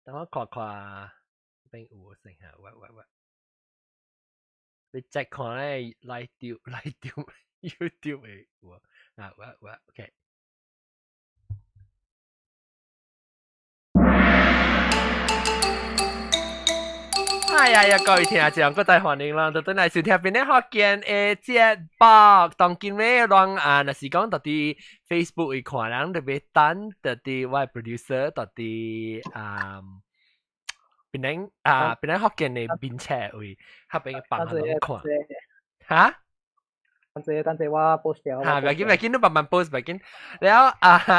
等我看邊有先嚇，喂，你再看咧來丟 YouTube 嘅有啊，喂，OK。哎呀，各位聽眾，各位歡迎啦！到等來收聽邊啲福建嘅節目，當今咧讓若是講到啲 Facebook 會看人特別等，到啲我 producer 到啲邊啲福建嘅編輯會合邊嘅幫人看嚇。但係我 post 咗。嚇，唔緊都慢慢 post 唔緊。แล้ว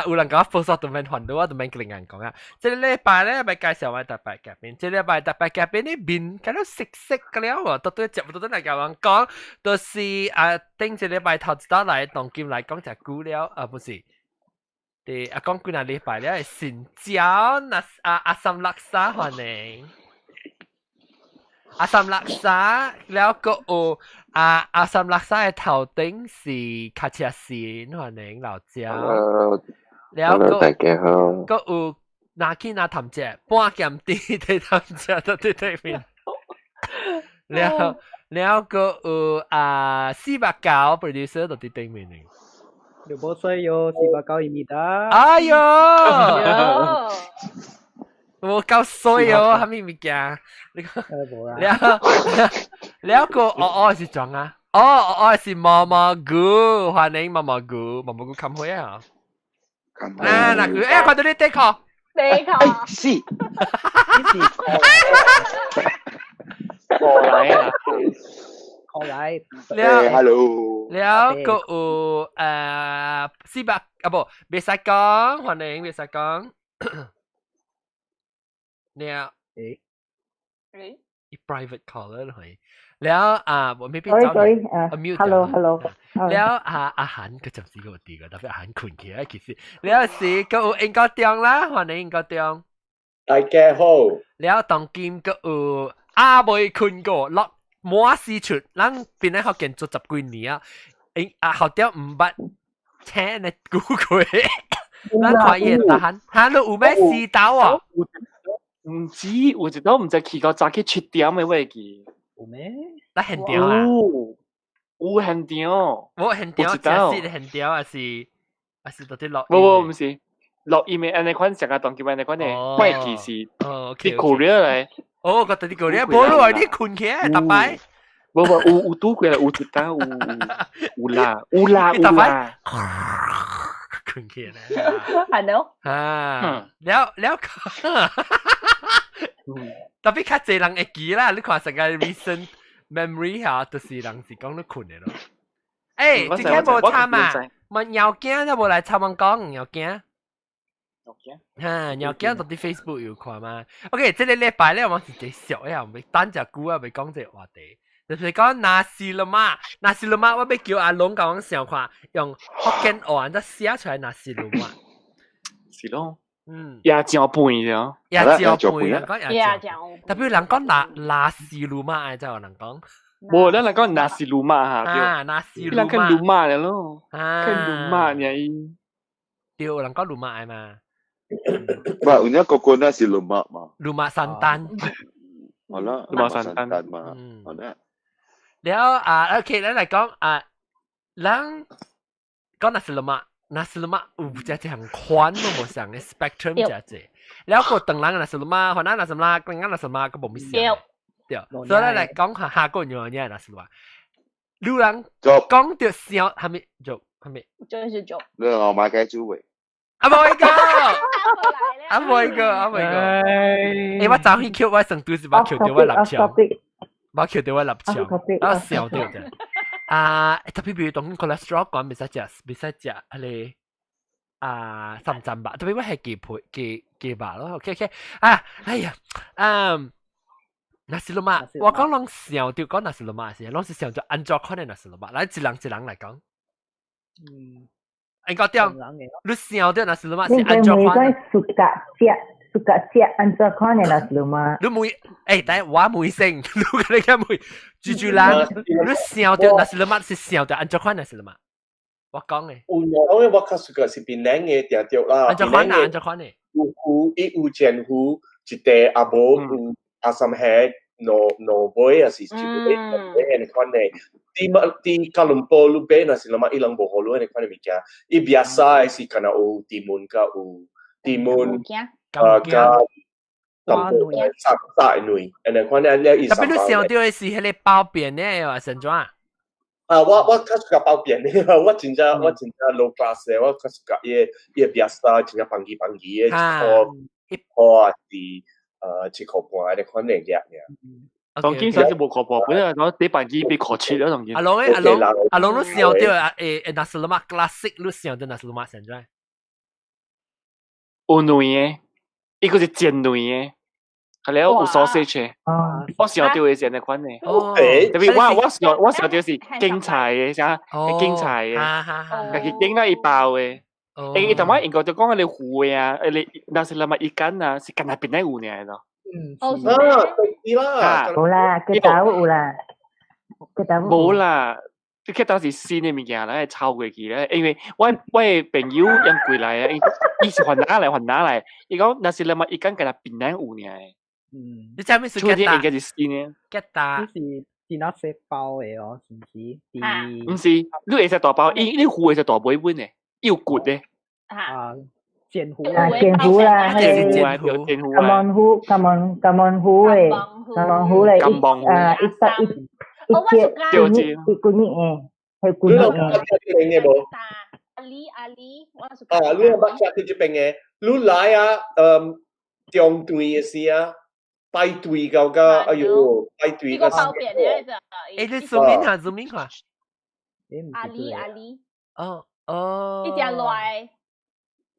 有人講 post 到邊環到啊，到邊個人講啊？即係禮拜咧，咪介紹埋特別嘉賓。即係禮拜特別嘉賓呢邊，睇到識嘅了喎，到對接到嚟教人講，到是頂住禮拜頭知道嚟當今嚟講就久了不是？啲講幾嗱禮拜咧係新疆阿三laksa 歡迎。阿三lak沙，แล้วก็阿三laksa 嘅頭頂是卡車線，歡迎老趙。แล้วก็大家好。ก็拿去拿談只半減啲睇談只都對面。แล้วก็489 producer 都對面嚟。有冇需要489입니다。哎呦！我夠衰哦，係咪物件？แล้วก็是怎啊？是毛毛菇，歡迎毛毛菇冚開啊！嗱佢看到你地殼，是，過來，hello，แล้วก็400不，別使講，歡迎別使講。เนี่ยอี private caller เลยแล้วผมไม่เป็นเจ้าmute แล้วอาหารก็จำสิก็ดีก็แต่เป็นอาหารคุณเขีย其實แล้วสิก็應該點啦歡迎應該點大家好แล้ว當今ก็未คุณก็落มัวสีชุดนั่งเป็นให้เขาเก่ง做10幾年啊學掉500請你估佢咱看伊個答案你有咩試到啊唔知，有一道唔知去到早起7點嘅位置。有咩？那現場啊？有現場。我現場真是現場，還是到底錄音？唔是，錄音嘅安尼款成個當叫安尼款嘅位置是啲舊料嚟。哦，覺得啲舊料，冇咯，啲困起嚟，特擺。有拄過啦，有一道有啦。困起嚟。係咯。แล้ว特別較濟人會記啦，你看成個 recent memory 嚇，就是人是講你困嘅咯。誒，今日無參啊，問姚驚都無來參問講姚驚。姚驚到啲 Facebook 有看嘛 ？OK， 即個禮拜咧，我是幾熟呀，未等隻句啊，未講這個話題。就是講nasi lemak，nasi lemak 我要叫阿龍甲我想看，用福建話都寫出來nasi lemak。是咯。椰漿拌嘅，椰漿拌，椰漿。特別人講拿西魯馬，真係人講。冇，咱人講拿西魯馬嚇，拿西魯馬。人講魯馬嚟咯，講魯馬呢？對，人講魯馬嘛。哇，有啲個那是魯馬嘛？魯馬山丹。好啦，魯馬山丹嘛，好啦。แล้วOK，咱嚟講咱講拿西魯馬。nasi lemak 有只隻很寬都冇上嘅 spectrum 只隻，แล้ว個等人 nasi lemak，可能 nasi lemak，另外 nasi lemak ก็冇咩上，對，所以嚟講下個樣嘢 nasi lemak，有人講到上係咪做係咪？就是做。你我買雞豬味。冇個，我早起 Q 我成都是把 Q 掉我立場，把 Q 掉我立場，我笑掉啫。特別比如當 cholesterol 講未使食係三針吧，特別我係幾吧咯 ，OK， 哎呀nasi lemak， 我講攏笑掉講 nasi lemak 先，攏是笑掉安怎看嘅 nasi lemak， 來一人嚟講，應該點？你笑掉 nasi lemak 是安怎看？suka siap antar kau ni lah selama. Lu mui, tapi wah mui sing, lu kena kan mui. Jujur lah, lu siapa tu nasi lemak si siapa tu antar kau nasi lemak. 我講嘅。我較 suka 是檳榔嘅條條啦。安怎款啊？安怎款嘅？有煎糊，一地阿无有阿三下no boy 啊是你看呢，啲加隆坡路边那是那么伊人无好路，你看你物件，伊biasa是敢若有地门甲有地门甲三女，你看呢了伊。特別你想到嘅是迄個包扁咧，話成裝。我較suka包扁咧，我真正 low class 咧，我較suka伊biasa 真正放機嘅，一箍是一箍半，你看呢隻嘅。當今實是無箍半，本來講啲辦機被扣切咗，當今。阿龍，你想到nasi lemak klasik，你想到nasi lemak成裝？有女嘅，一個是煎女嘅。係了有 sausage， 我想到嘅是呢款嘅，特別我想到是京菜嘅，啥京菜嘅，但係京那一包嘅，誒，同埋應該就講你糊嘅啊，你那是咪一間啊，是間係邊啲糊嚟咯？係啦，冇啦，佢豆有啦，冇啦。即係當時新嘅物件咧，抄過去咧，因為我嘅朋友因過來啊，伊是還拿嚟，伊講那是咪一間間係邊啲糊嚟？你知咩？出啲應該是新嘅。呢是那些包嘅哦，是唔是？唔是，你會食大包，你糊會食大杯杯嘅，要骨嘅。煎糊啦，煎糊啦，係金門糊嘅，金門糊嚟，一個呢係個呢嘅。阿里，我食。你有乜食佢隻病嘅？你來啊，中隊嘅事啊。排隊噶，哎呦，排隊個包扁嘅啫。你 zoom in 下。阿里。哦。一隻來。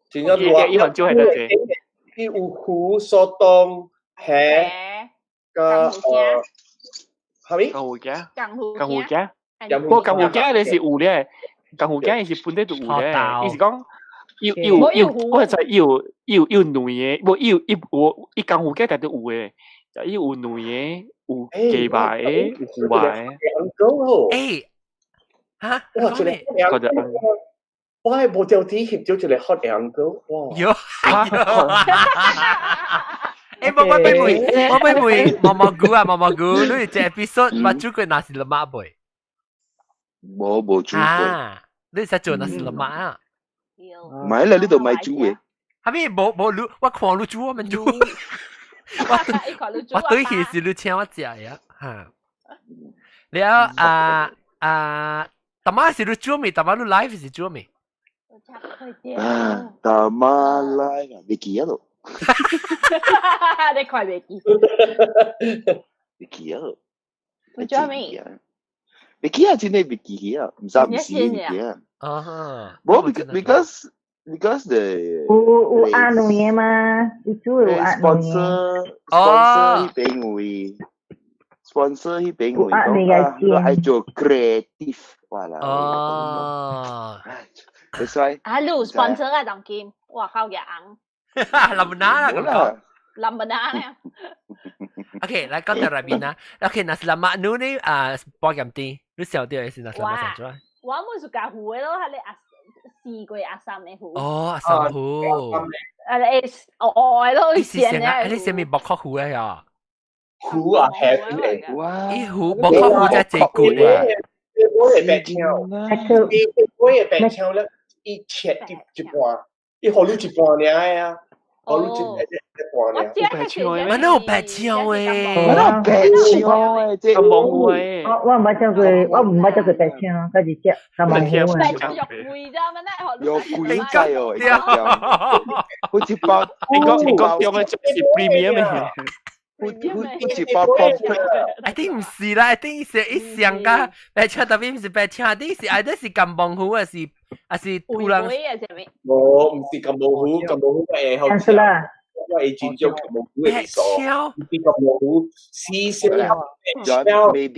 真係來。依行就係得啫。啲有糊、蘇東、蝦，個係咪？江湖雞。不過江湖雞你是糊咧，江湖雞你是本地都糊咧，意思講。我就要女嘅，我江湖雞但都有嘅，就要有女嘅，有雞排嘅，有糊排嘅。嚇？嗰隻我係冇條啲協咗出嚟喝兩個，哇！我妹毛毛菇，你隻 episode 冇煮過nasi lemak boy？冇煮過。你實做nasi lemak啊？買啦，呢度買煮嘅。係咪冇你？我看你煮，我唔煮。我對起是你請我食呀嚇。了大媽是你煮未？大媽你 live 是煮未？大媽 live 未記啊都。你快未記？未記啊都。你做咩？未記啊，真係未記啊，唔係未記啊。冇 because the 有壓農嘢嘛，你煮有壓農嘢。sponsor 俾我 sponsor 俾我講係做 creative 話啦。That's why。Hello sponsor 啊，當劍，哇靠嘅硬。林拿啦咁講。林拿咧。OK，來講到入邊啦。OK，nasi lemak 你煲咁啲，你想到係是nasi lemak成咗？我冇食咖糊嘅咯，係你試過阿三嘅糊。阿三糊。外咯，你食咩薄殼糊嘅呀？糊啊，係嘅。哇！依糊薄殼糊真係最 good 啊！我係白槍，我係白槍咧，一切一半，一號路一半嚟啊！號路一半嚟。我都白槍誒，我白槍誒，即係咁模糊誒。我唔係做佢白槍，嗰隻隻咁模糊啊。白槍肉攰咋，乜咧？肉攰雞哦，好似包。你講用嘅就是 premium 嘅。好似包 I think 唔是啦，I think 是一上噶白槍特別唔是白槍，I think 是I think 是金棒糊啊，是有人。我唔是咁模糊誒，好似我係轉咗咁模糊嘅數，唔是咁模糊，四四白槍，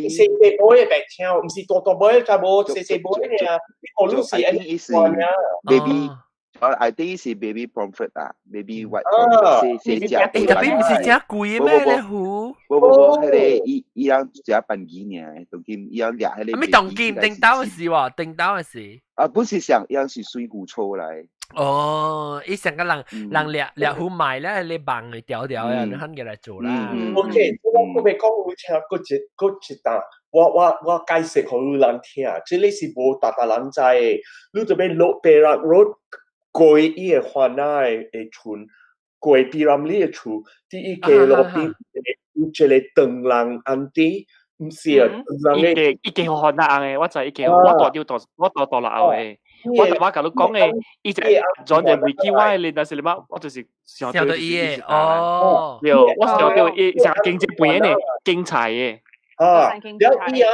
四杯嘅白槍，唔是多杯，就冇四杯嘅啊，我都是一罐啊。Baby， I think 是 baby pomfret 啊 ，baby white pomfret，是只。特別唔是只貴咩咧？糊。不，迄個伊樣只笨雞呢，當今伊樣掠迄個。咪當今頂刀嘅事喎，頂刀嘅事。啊，不是像伊樣是水虎抽來。哦，伊成個人掠糊賣咧，你棒嚟條條啊，你肯嘅嚟做啦。OK，我未講會聽嗰一單，我解釋好人聽，即係是無大人知，你就俾落白人攞過伊嘅花奶嘅村，過比ramli嘅厝，第一個落邊有一個長人安迪。唔是啊，伊個好難嘅，我就伊個我大佬嘅，我甲你講嘅，伊只轉隻未記我嘅咧，但是你媽，我就是想到伊嘅，哦，對，我想到伊成個經濟背嘅，經濟嘅，然後伊啊，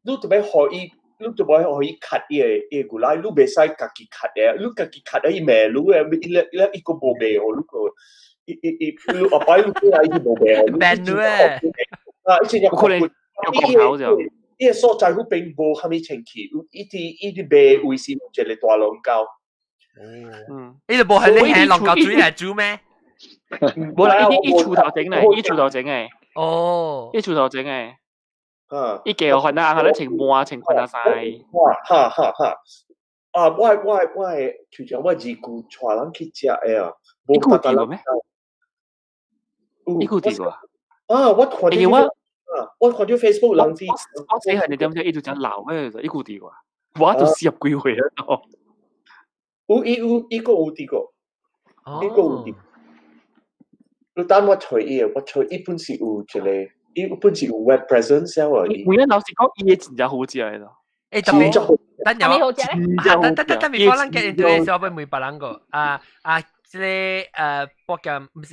你特別可以，你特別可以 cut 伊個來，你袂使家己 cut 嘅，你家己 cut 伊咩路嘅，伊個無賣哦，你阿爸你過來伊無賣哦，變咗啊！以前有可能有講頭就，呢個所在佢並冇蝦米清氣，呢啲賣衛生就嚟大龍膠。呢度冇係你係龍膠水嚟煮咩？冇啦，呢鋤頭整嘅，呢鋤頭整嘅。哦，呢鋤頭整嘅。呢個可能係咧情滿情困啊晒。哈！啊！我就講我二姑帶人去食嘅啊，冇特特人咩？呢個點啊？啊！我看到 Facebook 人啲，我死係你點知？伊就講鬧咩？就呢個點啊？我都試入幾回啦。呢個有啲個，呢個有啲。你等我隨伊，我隨伊本是有一個，伊本是有 web presence 啊。每日老師講伊嘅真係好食嚟咯。誒，等有，等未可能 get into 嘅時候，唔會別人個即係博嘅唔是，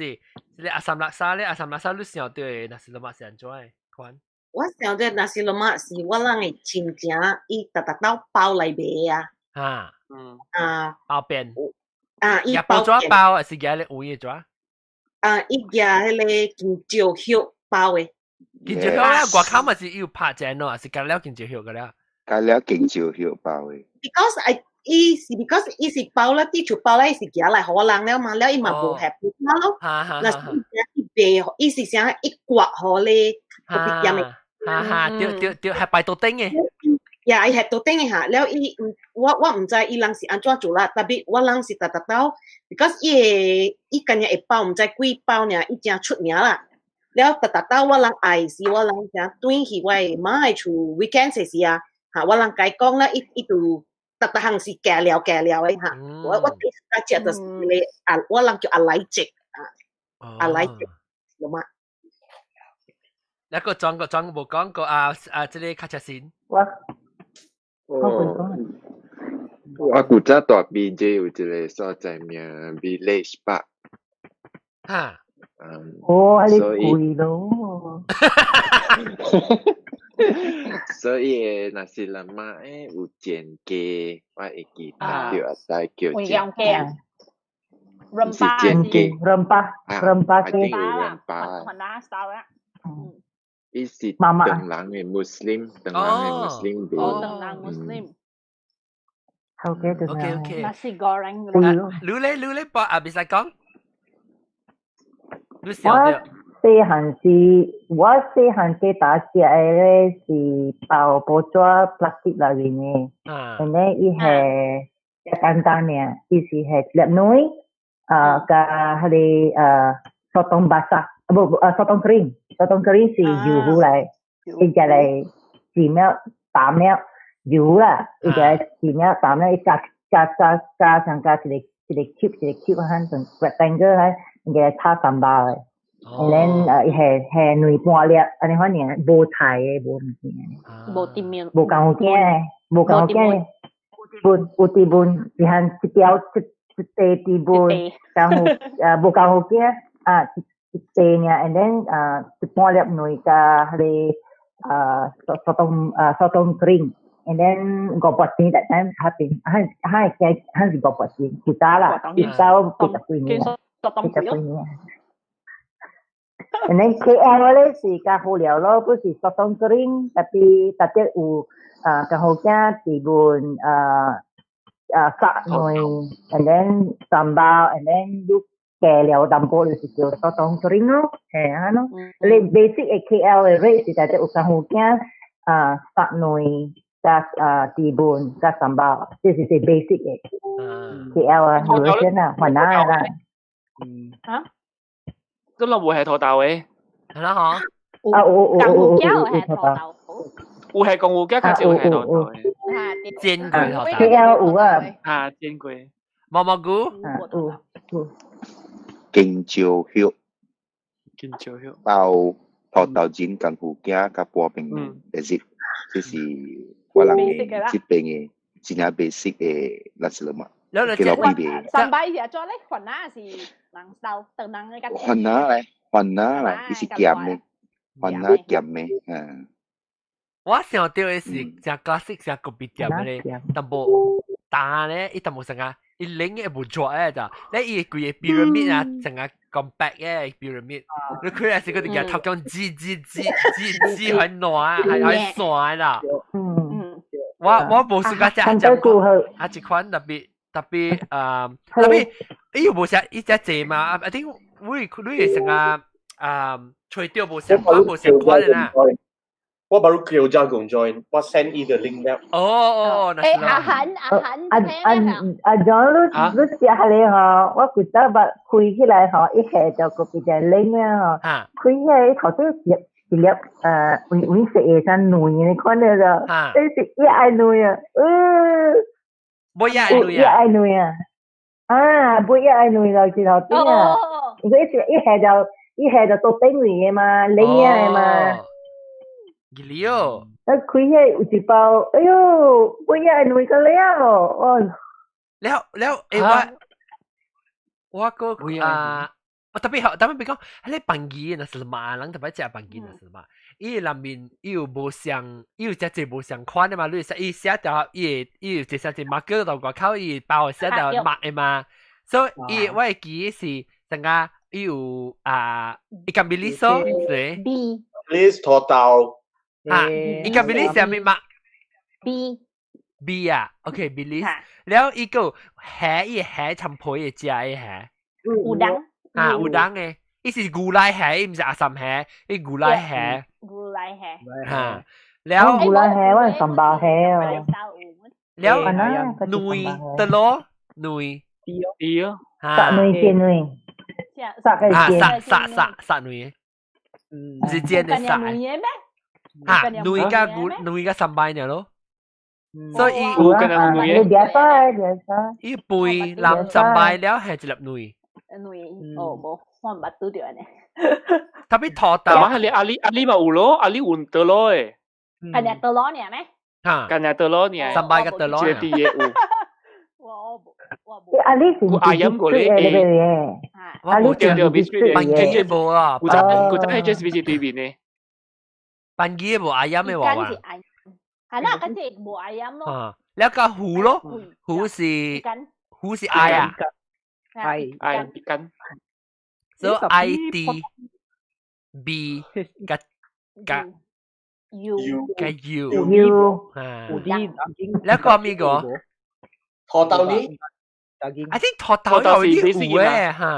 即係阿三辣沙咧，阿三辣沙你想對那是乜嘢人做嘅？款我想對那是乜是我人嘅親戚，伊特到包嚟賣啊。包邊伊包咗包還是嘅你有嘢做？伊嘅迄個金蕉肉包嘅。金蕉肉咧，外口咪是要拍正咯，還是加了金蕉肉嘅咧？加了金蕉肉包嘅。Because 伊是包啦，啲就包啦，伊是寄來互我人了嘛，了伊嘛無合適嘛咯。那是伊賣，伊是啥一刮互你，特別飲嘅。對，係擺到頂嘅。呀，伊係到頂嘅嚇，了伊我唔知伊人是安怎做啦，特別我人是特到 ，because 伊今日會包，唔知幾包呢，伊真出名啦。了特到我人愛是我人想轉去我媽厝 weekend 時啊，嚇我人解講啦，伊就。特行是假料嘅嚇，我第一家食就是你我人叫阿禮直阿禮直，有嗎？一個裝冇講過即係卡車線。我古早大邊就有一個所在名 Village Park。嚇。你貴咯。所以那是人媽誒有煎雞，我會記得叫阿仔叫煎雞。是煎雞。rempah雞。伊是鄧人嘅 Muslim， 鄧人嘅 Muslim 俾。鄧人 Muslim。OK。Nasi goreng。你咧播bisa講？你想到？我細漢時打食嘅咧是包包裝 plastic 裏邊嘅，然後伊係簡單嘅，伊是係粒女加嗰啲sotong basah，sotong kering 是油糊嚟，伊就嚟煎了打了油啦，伊就煎了打了，伊加上加一個 cube 喺度 rectangle 喺，伊就炒三包嘅。And then 係女半粒，安尼反正無菜嘅，無物件嘅，無店面，無咁好驚嘅，無咁好驚嘅，有地盤，是行一條一地地盤，然後無咁好驚，一地呢 ，and then 一半粒女加嗰啲sotong kering，and then 五百錢，that time 係五百錢，其他啦，其他幾十年。And then KL 咧是較好料咯，不是sotong kering，tapi有較好驚地盤 sat noi, and then sambal, and then you kè liao dampo là kiểu tao tông kering nó, hè nó. Lên basic KL rate thì ta sẽ usah mungkin sat noi, các tibun, các sambal, this is a basic KL version à, hoàn na là. Hả? Tức là mùa hè thọ tàu ấy. Đó hả? Cần hủ cháo hè thọ tàu. Mùa hè còn mùa cá khác mùa hè thọ tàu ấy. Chiên quỳ thọ tàu. KL chiên quỳ. Mò mò gú. kinh chiêu hiệu kinh chiêu hiệu bao thọ tàu chín cần hủ cá cá bò bình basic 这是我人嘅这边嘅真係 basic 嘅垃圾啦嘛。แล้วเราจะ上班時做咧雲啊是能收到能嘅間。雲啊，伊是鹹嘅，雲啊鹹嘅，我想到嘅是只角色只個別鹹咧，但無但咧，伊但無成啊，伊拎嘅無做嘅咋，咧伊個嘢 pyramid 啊，成啊 compact 嘅 pyramid，你佢係是嗰啲嘅頭講擠很暖，係酸啦。我無試過只啊，一款特別伊又無寫伊只字嘛，I think 你成啊除掉無相關嘅啦。我baru kêu jagung join， 我 send 伊個 link 了。哦，阿恒John 你寫下嚟嗬，我覺得開起來嗬，一下就個別隻 link 啊嗬，開起來頭先一粒我食嘢真嫩嘅，你看到就，你食一愛嫩啊，冇一愛嫩啊，冇一愛嫩就知頭先啊，如果一下就到頂嘅嘛，拎嘅嘛。Gilio，佢係有一包，哎呦，我也係弄個了，哦。我個我特別別講，喺你飯機那是嘛，人特別食飯機那是嘛，伊裏面有無相，有只只無相款的嘛，你伊寫到伊有只隻馬哥到外口，伊包寫到麥的嘛，所以我嘅機是成個有ikan bilis so，對 ，bilis total。ikan bilis 係咩嘛 ？B 啊 ，OK bilis，แล้วอีกแห่ทำผล嘅จ้าแห่อูดัง嘅，อี是古來แห่唔是阿三แห่อี古來แห่แล้ว古來แห่ว่าสัมบาแห่แล้วหนุยตะโลหนุยสะหนุยเจียนหนุยสะกันเจียนสะหนุย是煎的สะหนุยกับสัมบายเนี่ย咯。所以伊背南上擺了係一粒女，冇我唔捌拄着呢。特別拖到，阿里嘛有咯，阿里換得咯誒，近日得攞呢咩？嚇，近日得攞呢，上擺個得攞，這啲嘢有。阿里是阿飲嗰啲誒，阿里對必須班機冇啊，古仔係 just 必須對面呢，班機冇阿飲嘅話話。係啦，嗰隻冇愛音咯。แล้วก็หู咯，หู是I啊，I กัน ，so I D B กับU แล้วก็มีก็ถอดเตานี้ I think ถอดเตาอยู่ที่หูฮะ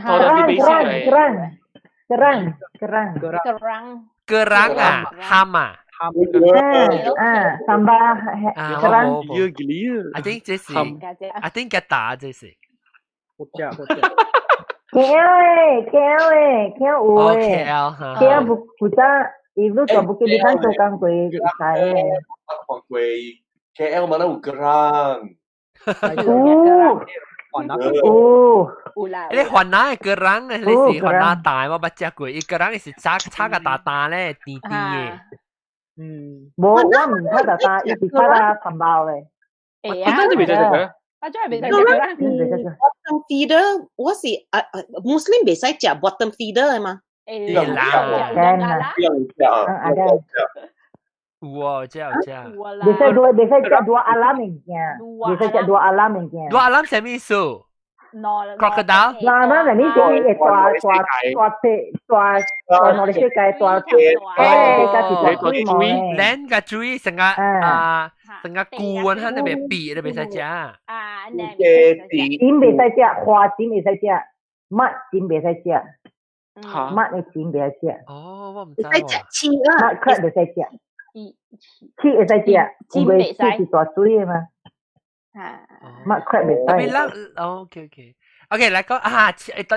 ถอดเตาที่ basic เลยกระรังอ่ะฮัมอ่ะsambal kerang gila I think 這是 I think 個打這是KL 有KL 負責如果做Bukit Bintang做工過係KL mana 有kerang你雲南嘅kerang你是雲南大我不食過，伊kerang是炒個大咧甜甜嘅。冇，我唔睇大大，一直睇啦sambal嘅。真係未食嘅，我真係未食嘅。bottom feeder，我是Muslim 未使食 bottom feeder 係嘛？有啦，哇，真係真。Biasa dua alam yang, biasa dua alam yang. Dua alam 什麼意思？ crocodile 嗱，那你啲嘢大我哋世界大，加住大規模嘅。land 嘅豬成個菇啊，你咪鼻你咪使食。剪未使食，花剪未使食，乜剪未使食，乜你剪未使食。哦，我唔知喎。乜 crab 未使食。蛆會使食，因為蛆是大水嘅嘛。乜 crab 未使。OK，嚟講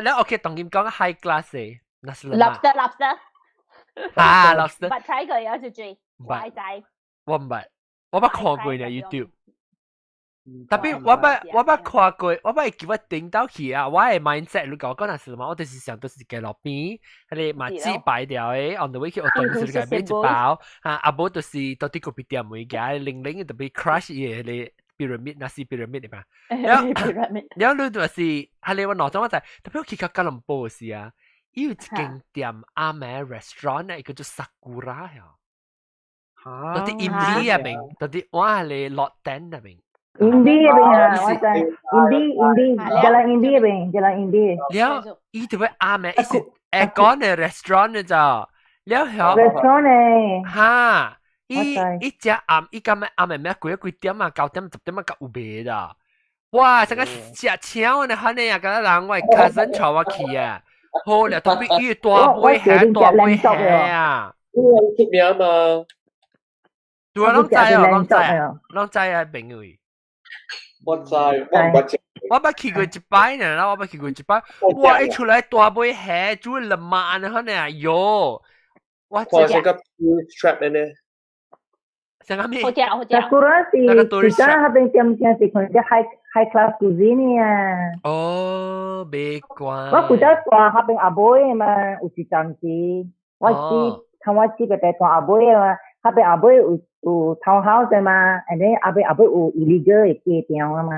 แล้วโอเค當然講 high class 嘅 nasi lemak。lobster。lobster。白菜佢有隻最怪仔。我唔係，我冇看過呢 YouTube。特別我冇看過，我冇叫我頂到去啊！我嘅 mindset 如果講 nasi lemak，我就是想都是嘅路邊，佢哋麻子擺掉嘅 ，on the way 去學堂時嘅買一包，阿冇就是到啲個別店每家零零特別 crush 嘢你。pyramid nasi pyramid 對吧？然後就是係你話攞咗我就特別我去到吉隆坡時啊，有一間店阿美 restaurant 咧，叫做 Sakura 呀。到啲 Indi 入面，到啲我係你落單入面。Indi 入面啊，我知 Indi jalan Indi 入面jalan Indi。然後依條嘅阿美，係講嘅 restaurant 嘅咋？然後 restaurant 咧嚇。一隻依家咩咩幾點啊？9點10點啊，夠有賣啦！哇，成個食超呢，肯定啊，嗰啲人我cousin 坐我去啊，好啦，特別依大杯蟹啊！出名嘛？對啊，攏知啊，朋友。我知，我捌去過一擺呢，我捌去過一擺，哇！一出來大杯蟹，煮兩萬啊，肯定啊，喲！我成個 strap 呢？好正。Sakura 是而家嗰邊店是佢啲 high class cuisine 啊。哦，別怪。我負責帶嗰邊阿妹嘛，有時陣時我知嘅帶阿妹嘛，嗰邊阿妹有 townhouse 嘛，然後阿妹有 illegal 嘅街店啊嘛。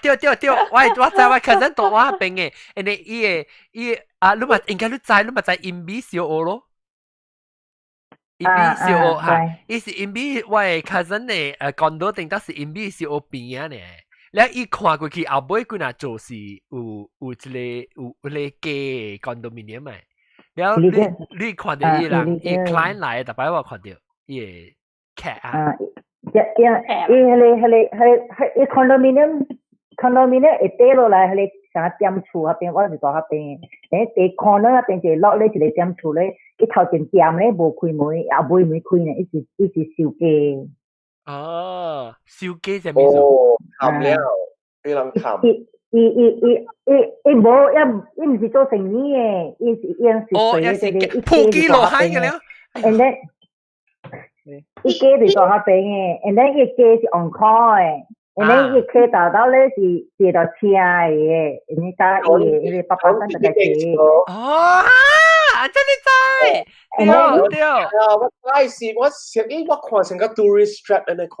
對，我知我cousin 到我嗰邊嘅，然後伊你咪應該你知 Imbi 小學咯。Imbi 小學嚇，伊是 Imbi 我嘅 cousin 嘅condo 頂得是 Imbi 小學邊啊呢。然後伊看過去後尾佢嗱做是有一個嘅 condominium 咪，然後你看到伊人伊 client 來，特別我看到伊嘅 cat 啊。伊 condominium 會跌落來，佢成個店厝嗰邊，我是講嗰邊，第 corner 嗰邊就落嚟一個店厝咧，伊頭前店咧無開門，也未門開呢，一直燒雞。哦，燒雞就咩意思？冚了，俾人冚。伊唔是做生意嘅，伊是鋪機落海嘅了。And then 伊雞是做嗰邊嘅 ，and then 伊雞是 on call 嘅。and then 伊開到咧是接到車嘅，你家伊爸爸生得嘅。哦，真係真。對。我知我看成個 tourist trap 嚟看，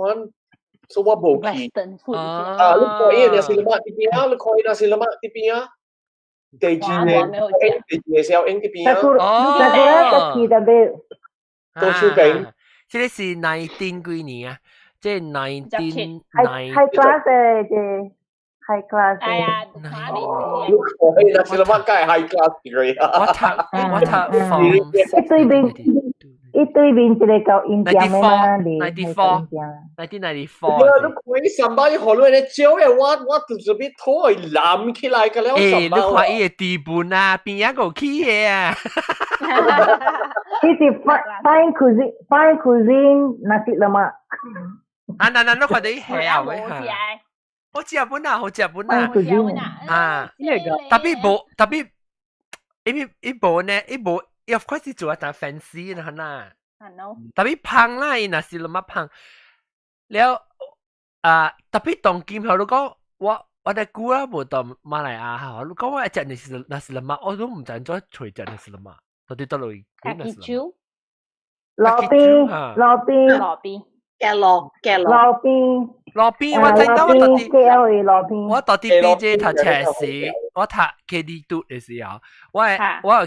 所以我冇去。你看伊那是乜啲邊啊？你看伊那是乜啲邊啊？地址嘅時候應啲邊啊？哦。都出邊。即係是19幾年啊？即係19 high class 嘅，high class。係啊，下面。那是乜梗係 high class 嘅啊？我睇放。一對面一個叫印度嘅嘛，1994。你可以上班好多人招嘅，我準備拖攬起來嘅了。你看伊嘅地盤啊，邊一個起嘅啊？呢是 fine cuisine nasi lemak。嗱，你看到啲係啊？好似日本啊，特別，伊冇呢，伊冇。Of course 是做一單 fancy 啦，特別胖啦，伊那是咁乜胖。แล้ว特別當今後如果我哋估啦，冇到馬來亞嚇，如果我一隻那是乜，我都唔知再除隻那是乜，到底得落去。羅賓。羅賓，我睇到我到啲 BJ 讀車時，我讀 KD 讀嘅時候，我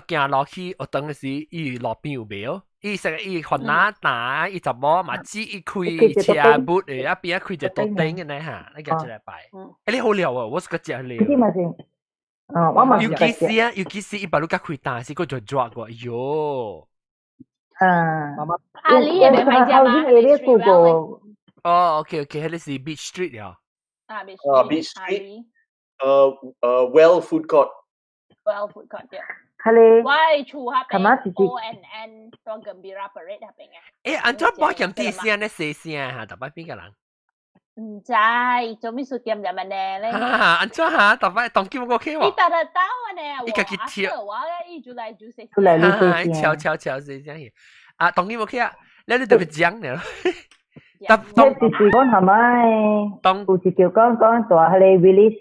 行落去，我等嘅時，伊羅賓有冇？伊成伊看哪，伊就冇嘛，只伊開車砵嘅，一邊開隻多頂嘅呢嚇，你講出嚟擺。你好料啊，我是個隻料。我嘛尤其是一把路甲开大是个就抓过，哟。阿里也没拍家吗？哦 ，OK， 迄个是 Beach Street 了。Beach Street， Well Food Court。Well Food Court 对。Hello。我厝下邊 ONN 做 Gembira Parade 下邊嘅。安怎保險啲聲咧細聲嚇，特別邊個人？唔知做咩事點點咧？安怎嚇？特別當今個 OK 喎？你得得到啊呢？你家己跳，我咧一做嚟做細聲，悄細聲。啊，當今 OK 啊？你特別講呢？即是講係咪？當有時叫講大係你 release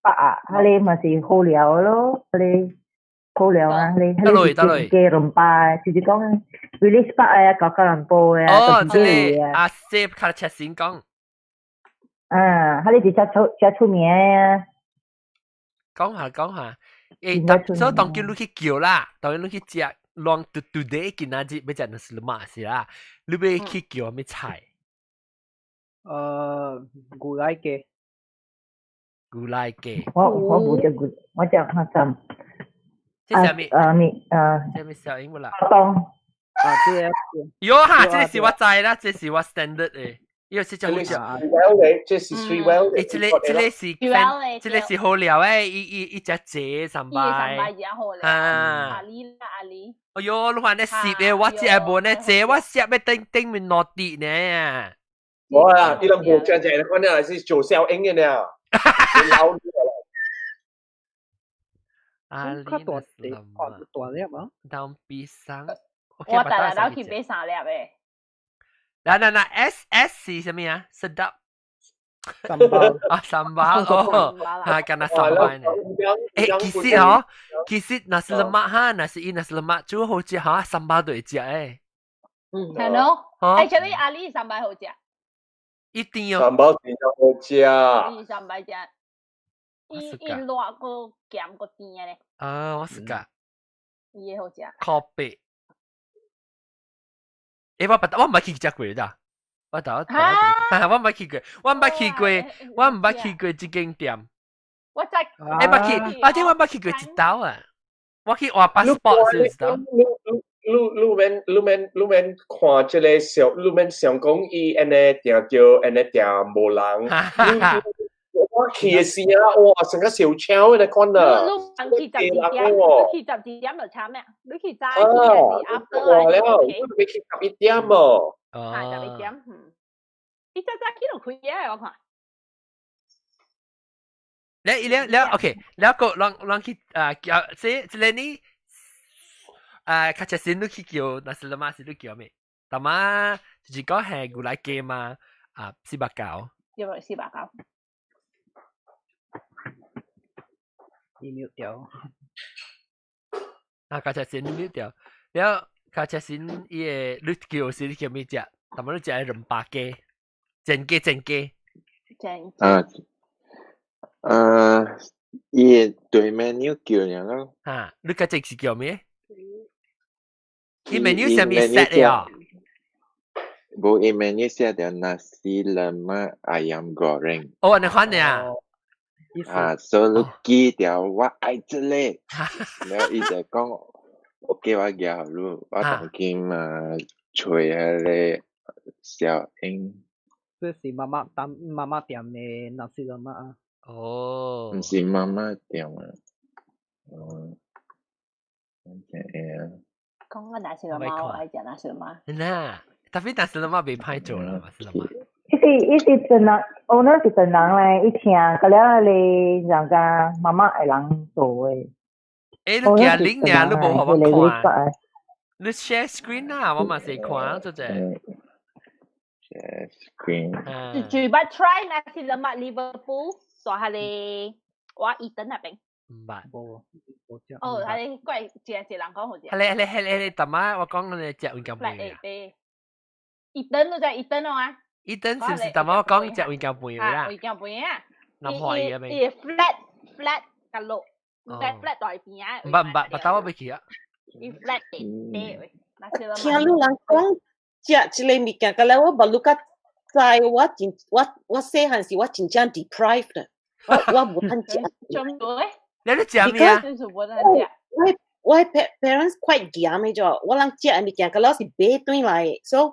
白啊，係你咪是好料咯，係你好料啊，你係你嘅龍巴，就是講 release 白啊，搞人波啊，哦，即係阿 Save 卡切先講。係你只出名啊！講下，所以當叫你去叫啦，當你去食 long today 今仔日要食的是乜事啦？你要去叫咩菜？古來雞。我冇食古，我食黑參。即係咩？即係咩小英文啦？有哈，這是我知啦，這是我 standard 嘅。因為是叫這是 Three Well 這個是好料誒，一隻姐上擺。阿里。哎呦，你看你攝嘅，我只係冇呢姐，我攝嘅頂面落地呢。我啊，你都冇正正，你看你係做小英嘅呢。阿里大粒啊？當比上，我大佬去比三粒誒。嗱 ，S 是什麼啊 ？sedap。sambal 啊，sambal 哦，哈，kan sambal 呢？其實nasi lemak 哈，nasi lemak 最好食哈，sambal 都會食誒。係咯，actually 阿里 sambal 好食。一定要。sambal 真係好食。sambal 食，伊辣個鹹個甜嘅咧。啊，我試過。伊好食。coffee。我唔係去食過咋，我唔係去過，我唔係去過這間店。我知。我唔係去過一道啊，我去換 passport 先知道。你們看這個小，你們想講伊安尼定叫安尼定無人。我去嘅時啊，哇，成個小超嘅看啦。你去10點就慘咩？你去齋是 after 啊？你去11點喎。係11點，你早去就開嘢我看。你 OK， แล้วก็ลองคิด這裡卡車先都去叫那是了嘛？是都叫咩？但嘛就是講係古來嘅嘛四百九。有冇490？email 掉。卡車先 email 掉，然後卡車先伊個你叫是你叫咩隻？但嘛你隻係人巴雞，整雞。伊對 menu 叫人咯。你個隻是叫咩？伊 menu 上面 set 嘅。冇伊 menu set 嘅 nasi lemak ayam goreng。哦，你看呀？所以你記掉我愛這類，然後伊就講我叫我咬路，我當今嘛吹下咧小英。這是媽媽店嘅nasi lemak啊。哦。唔是媽媽店啊。講個nasi lemak，我愛食nasi lemak。嗱，特別nasi lemak被拍咗啦，nasi lemak。伊是真人，我那是真人咧，伊請個了咧，人家媽媽係人做嘅。你驚領呀？你冇好我看。你 share screen 啊，我嘛是看做啫。share screen。住不 try nasi lemak Liverpool，做下你我Eton那邊。唔捌。哦，係你貴隻人講好似。係你，但嘛我講你隻運咁貴嘅。Eton 都就Eton咯啊。Eton 是唔是但嘛我講隻運咁貴啦？運咁貴啊！南海嘅咩？伊 flat 個路，唔係 flat 在邊啊？唔捌，但我未去啊。伊 flat 地喂，聽你人講食一個物件，個咧我無愈較知，我細漢時我真正 deprived，我無通食。做咩？你咧食咩啊？我 parents quite 鹹嘅咗，我諗食物件，個老是買轉來，so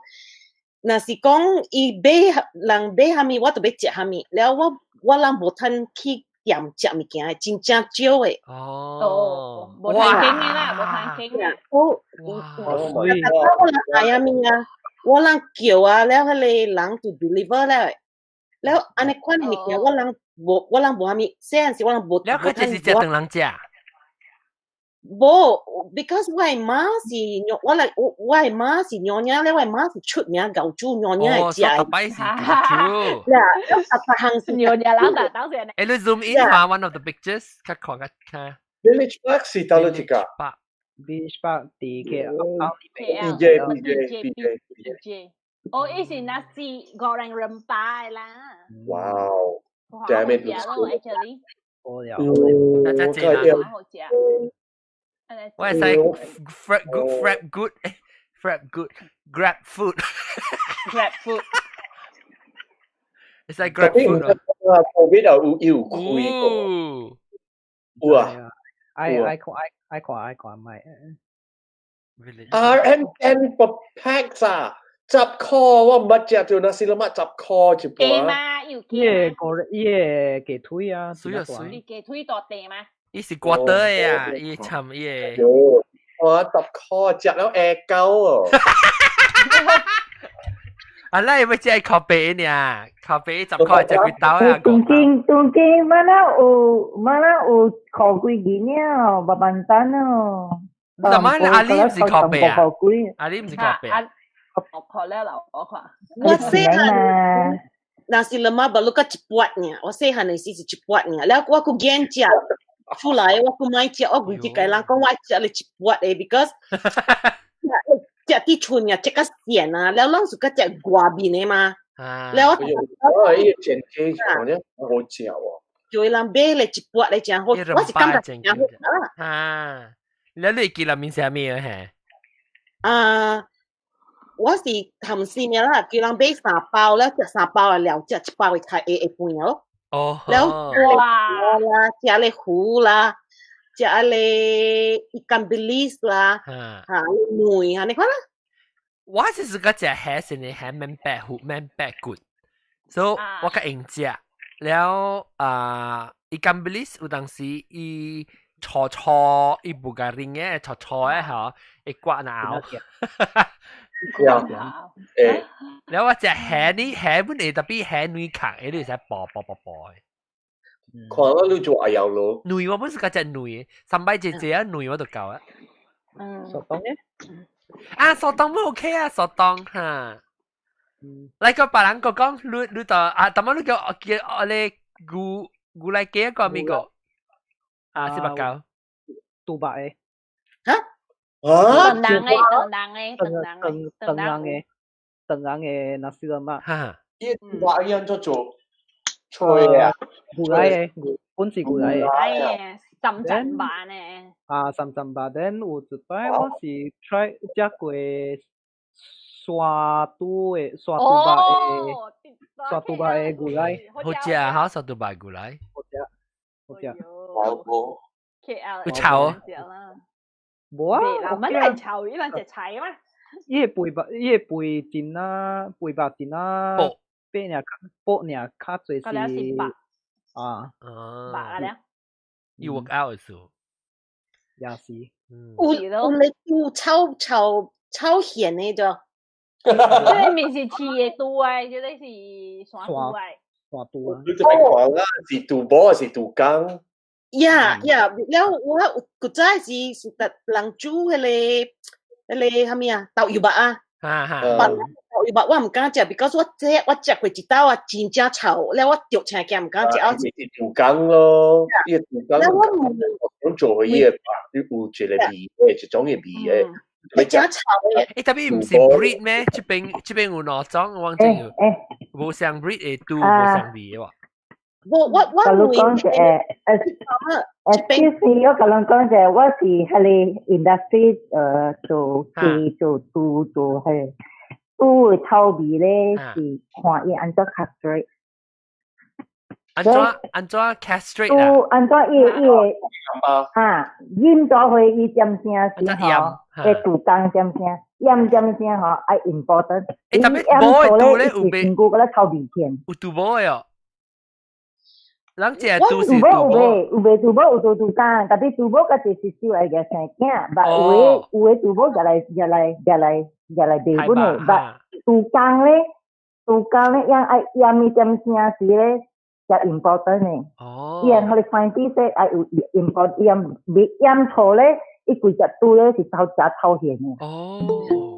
若是講伊買人買蝦米，我就要食蝦米，แล้ว我諗無通去店食物件，真正少嘅。哦，無通傾嘅啦，無通傾嘅。我諗咪啊，我諗叫啊，แล้ว佢哋人就 deliver แล้วอันนี้款物件我諗無蝦米，雖然是我諗無。แล้ว佢就是食當人食。冇 because 我媽是我媽是娘娘咧，我媽是出名教主娘娘係食。哦，拜是教主。行是娘娘老大當時。你 zoom in 嘛 one of the pictures，看看看。Village Park 是到咗幾個 ？Village Park 第嘅 BJ。哦，以前那是goreng rempah 啦。Wow，damn it！ actually。我有。大家知啦。好食。我係使 grab food。It's like grab food。COVID 有貴個。哇！I看咪。RMN per pax 啊！10箍，我唔捌食到那是啦嘛10箍一盤。雞嘛，有雞嘛？雞腿啊，水啊水。你雞腿多地嘛？伊是瓜得呀，伊參伊。我10箍食了下狗哦。啊，那要食咖啡呢？咖啡10箍食幾刀啊？東京馬拉有烤幾件啊，白板蛋哦。怎麼阿里唔是咖啡啊？阿里唔是咖啡啊？我看了啦，我看。我細漢，那是嘛巴魯個一盤呢，我細漢的時是一盤呢，แล้ว我個驚食。出來我個買食，我估計人講我食你一盤嘅 ，because 食啲村呀，食個鹹啊，แล้ว攏是個食外面嘅嘛，แล้ว我依個前幾場咧好食喎，就人買嚟一盤嚟食好，我是感覺食好啊。แล้ว你記得面寫咩嘅？我是含先嘅啦，叫人買3包啦，食3包啊，了食1包會太會半咯。哦，แล้ว啦จะอะไรหู啦จะอะไรikan bilis啦หนุ่ยฮะนี่ก็ล่ะ我就是個隻蝦先嘅蝦蠻白虎蠻白骨，所以我個應食，แล้วikan bilis 有當時伊搓伊布加林嘅搓嘅嚇，伊刮腦。แล้วว่าจะแห่นี่แห่มันเอตบีแห่นุยขังเอนี่ใช้ปอ看我你做阿友咯，นุยว่ามัน是個隻นุย3百姐姐啊นุย我都夠啊索當嘅啊索當都 OK 啊索當嚇你個別人個講你就啊點解你叫我哋古來幾個咪個啊400嚿杜拜嘅嚇等人嘅那是什麼？依話樣做吹啊，古來嘅，本是古來嘅，深圳版嘅。深圳版，then 有一擺我是 try 食過刷杜拜嘅古來，好食啊！好食杜拜古來，好食。有炒啊？冇啊，南文係炒，呢兩隻菜嘛。伊個背筋啊，背白筋啊，背呢較最是白啊咧。You work out 數，也是。我哋要炒鹹嘅啫。即係面是黐嘅度啊，即係是刷度啊。刷度啊！你就係講啦，是杜波是杜江。呀，แล้ว我ก็ใจ是特人煮迄個係咪啊？豆油白啊，豆油白我唔敢食 ，because 我食過一道啊，真正臭，แล้ว我掉青嘅唔敢食。是杜江咯，呢個杜江。แล้ว我唔做呢個有一個味嘅，一種嘅味嘅。你真臭嘅。特別唔是 breed 咩？這邊有哪種？我忘記了。無相 breed 嘅都無相味嘅喎。我講就excuse me，我講就我是喺你 industry 做係都會偷味咧，是看伊安怎 castrate。安怎 castrate 啊？安怎伊淹咗去伊點聲先嗬，嘅杜江點聲，淹點聲嗬，係 important。特別冇杜咧，有被古嗰啲臭鼻片。有杜冇嘅哦。人只杜是杜冇，有被杜冇有杜江，特別杜冇嗰時是少嚟嘅生囝，但有嘅杜冇入嚟地本嘅，但杜江咧，因係淹咪點聲時咧。就 important 嘅，伊人佢哋 scientist 咧係 important，鹽錯咧，伊幾隻度咧是超鹹嘅。哦，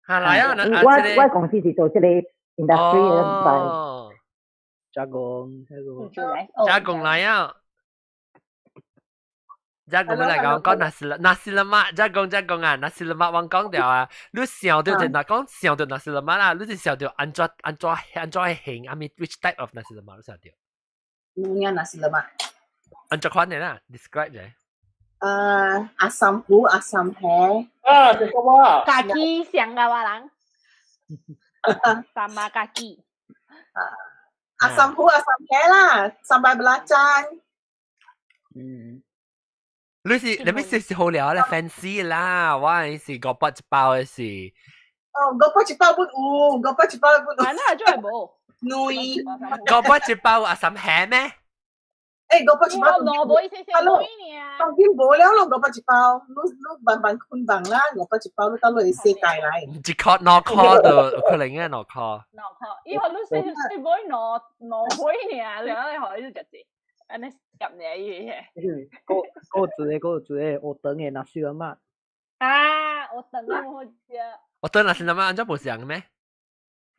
係啦，我公司是做這個 industry 嘅，加工嚟啊！加工嚟講nasi lemak，加工啊，nasi lemak 我講掉啊，你想到就嗱講想到 nasi lemak 啦，你就想到安怎形啊？咪 which type of nasi lemak 你想到？咩 nasi lemak？ 安怎款嘅啦 ？describe 啫。asam hu asam he。這個話。kaki 上嘅話人。sama kaki。asam hu asam he 啦，sambal belacan。你是好料咧 fancy 啦，我是個筆一包嘅是。個筆一包不有，個筆一包不有。嗱，那真係冇。女。個筆一包阿嬸係咩？個筆一包。攞杯少少杯呢？當然冇了咯，個筆一包，你慢慢捆綁啦，個筆一包你到你世界嚟。一顆兩顆就可能嘅兩顆。兩顆，以後你少少杯攞杯呢？你可以直接。安尼夾你嘢。個字嘅，我等嘅nasi lemak。我等嘅好食。我等nasi lemak，安怎無上嘅咩？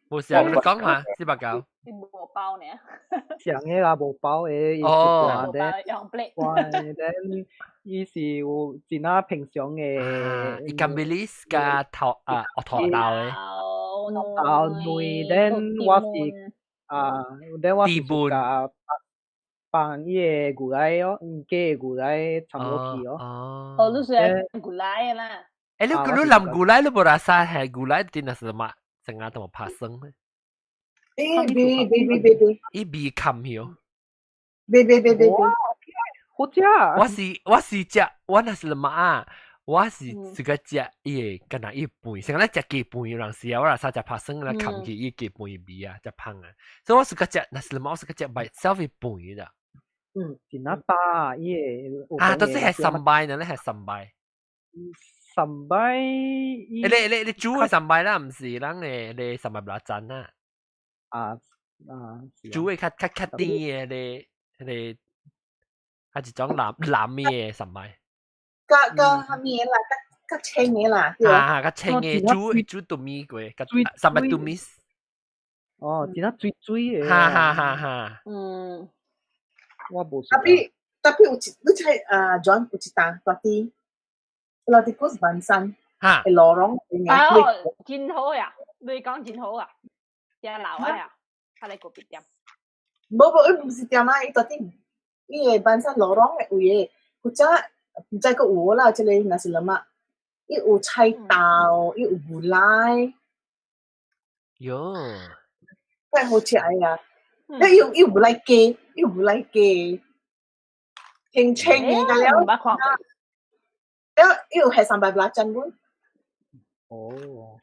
無上，你講下四百九。是無包呢？上嘅啦，無包嘅。哦。用 plate。then 伊是有真啊平常嘅。ikan bilis 加頭豆嘅。內 then 我是加。放伊個牛奶哦，加個牛奶差唔多去哦。你係牛奶啦。你淋牛奶，你冇rasa係牛奶啲nasi lemak成日都冇拍生咩？伊味冚咗。好食。我是食我nasi lemak啊，我是自個食伊個，敢若伊飯，成日咧食雞飯，有陣時啊，我rasa食拍生咧冚起伊雞飯味啊，食香啊，所以我是個食nasi lemak，我是個食 by itself 伊飯的。真啊大伊個。都係sambal呢？係sambal。sambal。你煮嘅sambal啦，唔是人你sambal belacan啦。煮嘅較啲嘅你係一種藍嘅sambal。個咩啦？個青嘅啦。個青嘅煮稻米嘅，sambal tumis。真啊水嘅。哈。我冇。tapi 有一你猜John 有一單大啲嗰本身係羅龍嘅。真好呀！你講真好啊！只老啊，喺你嗰邊店。冇，唔是店啊！伊大啲，伊個本身羅龍嘅位嘅，或者唔知個有啦，即係nasi lemak，伊有菜豆，伊有牛奶。喲，真係好食啊！伊有牛奶雞，清嘅㗎了。แล้ว係sambal belacan pun。哦。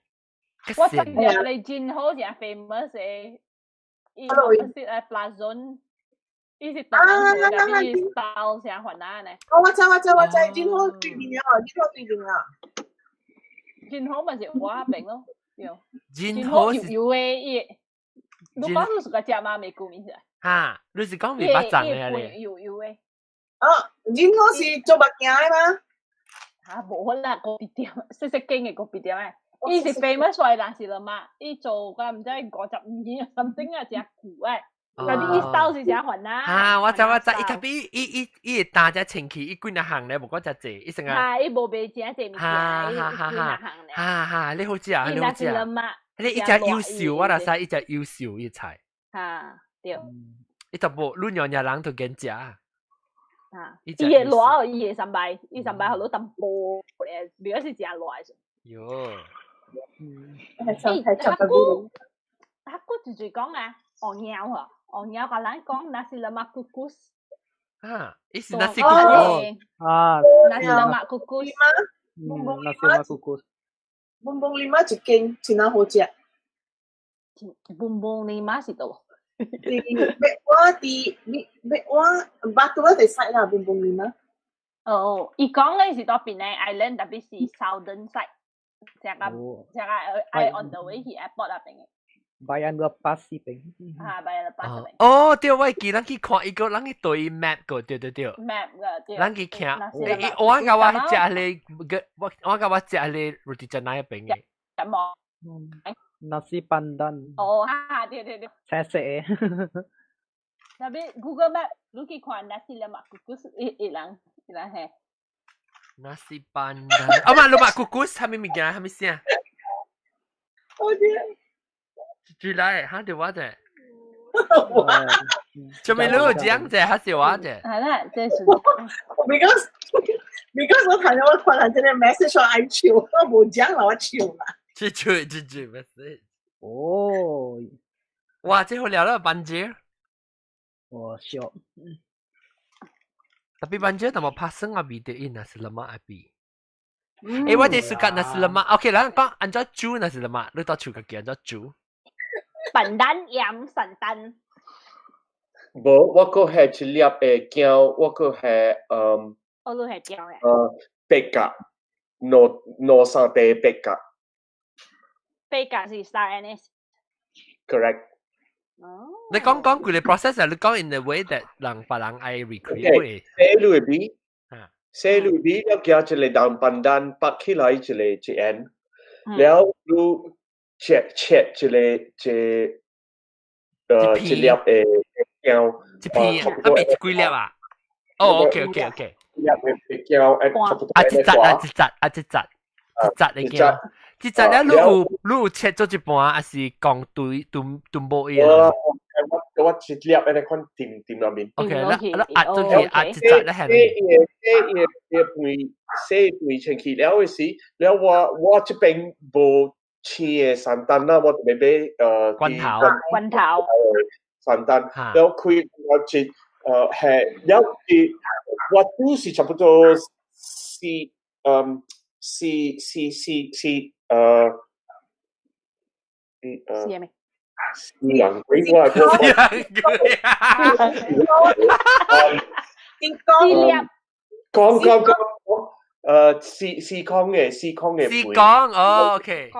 我食你真好食 famous 嘅，伊係 Plazon，伊是東南亞嘅，伊包成雲南嘅。我知，真好最勁啊！真好咪是我邊咯，真好是有嘅，你講是個食嘛？未顧名啫。嚇，你是講未捌粽嘅咧？有嘅。真好是做物件嘅嘛？冇啦，個別店識經嘅個別店咧，伊是 famous 嘅nasi lemak，伊做個唔知55件something啊，只股誒，嗰啲伊 style 是食雲南。我知，伊特別伊大隻清氣，伊幾多行咧？無講只濟，伊成日。伊無賣只濟物件，伊幾多行咧？你好知啊，你好知啊。你一隻優秀，我就使一隻優秀嘅菜。對。伊就無亂樣人都揀食。伊嘅攞，伊嘅sambal，伊sambal好多淡薄咧，如果是食攞嘅。喲。黑哥直接講啊，我鳥啊。哦，有個人講 nasi lemak kukus。ini nasi kukus。nasi lemak kukus。nasi lemak kukus。bumbung lima 一間真係好食。bumbung lima 是度。我 batu 地西啦，bumbung lima。哦，伊講嘅是多邊咧 island，特別是 southern side， 即係I on the way 去 airport 那邊嘅。Bayan lepas sih peng. Bayan lepas peng. Oh, dia wai ki lang ki看一個，lang ki對 map 個，對。map 個對。lang ki 看，我講我食咧，我講我食咧 roti canai 邊嘅。咁我。Nasi pandan. Oh,對。Sese. Tapi Google Map, lu ki看 nasi lemak kukus ilang he. Nasi pandan. Mak lemak kukus, kami mikir, kami siap. Oh dia. 住來，嚇條話啫。做咩攞獎啫？嚇條話啫。係啦，即係。because 我睇到我可能真係 message 我愛笑，我冇獎啦，我笑啦。住 message。哦。哇！即係好聊啦，班姐。我笑。Tapi banjir nama pasang abi dia nasi lemak abi. What dia suka nasi lemak? Okay lah, kau anjau cu nasi lemak. Lu tahu cu kaki anjau cu? Pandan yam santan. 冇，我個係一粒嘅姜，我個係我都係姜嘅。白鴿，羅山地白鴿。白鴿是 star anise。Correct。你講佢哋 process 你講 in the way that 人別人愛 recreate。寫裏邊，寫裏邊要加一個當pandan bắt起來一個一円，然後你切一粒嘅姜，一片啊，咪幾粒啊？哦 ，OK，一粒嘅姜，一紮嚟嘅。即係咧，你有切咗一半，還是講對冇嘢？我一粒咧，看掂入面。OK，你壓咗佢，壓一紮咧係。寫背前去了嘅時，了我這邊冇切嘅散蛋啦，我特別俾棍頭散蛋，了佢我切係了啲，我都是差不多洋鬼我係講試康嘅試康哦 ，OK，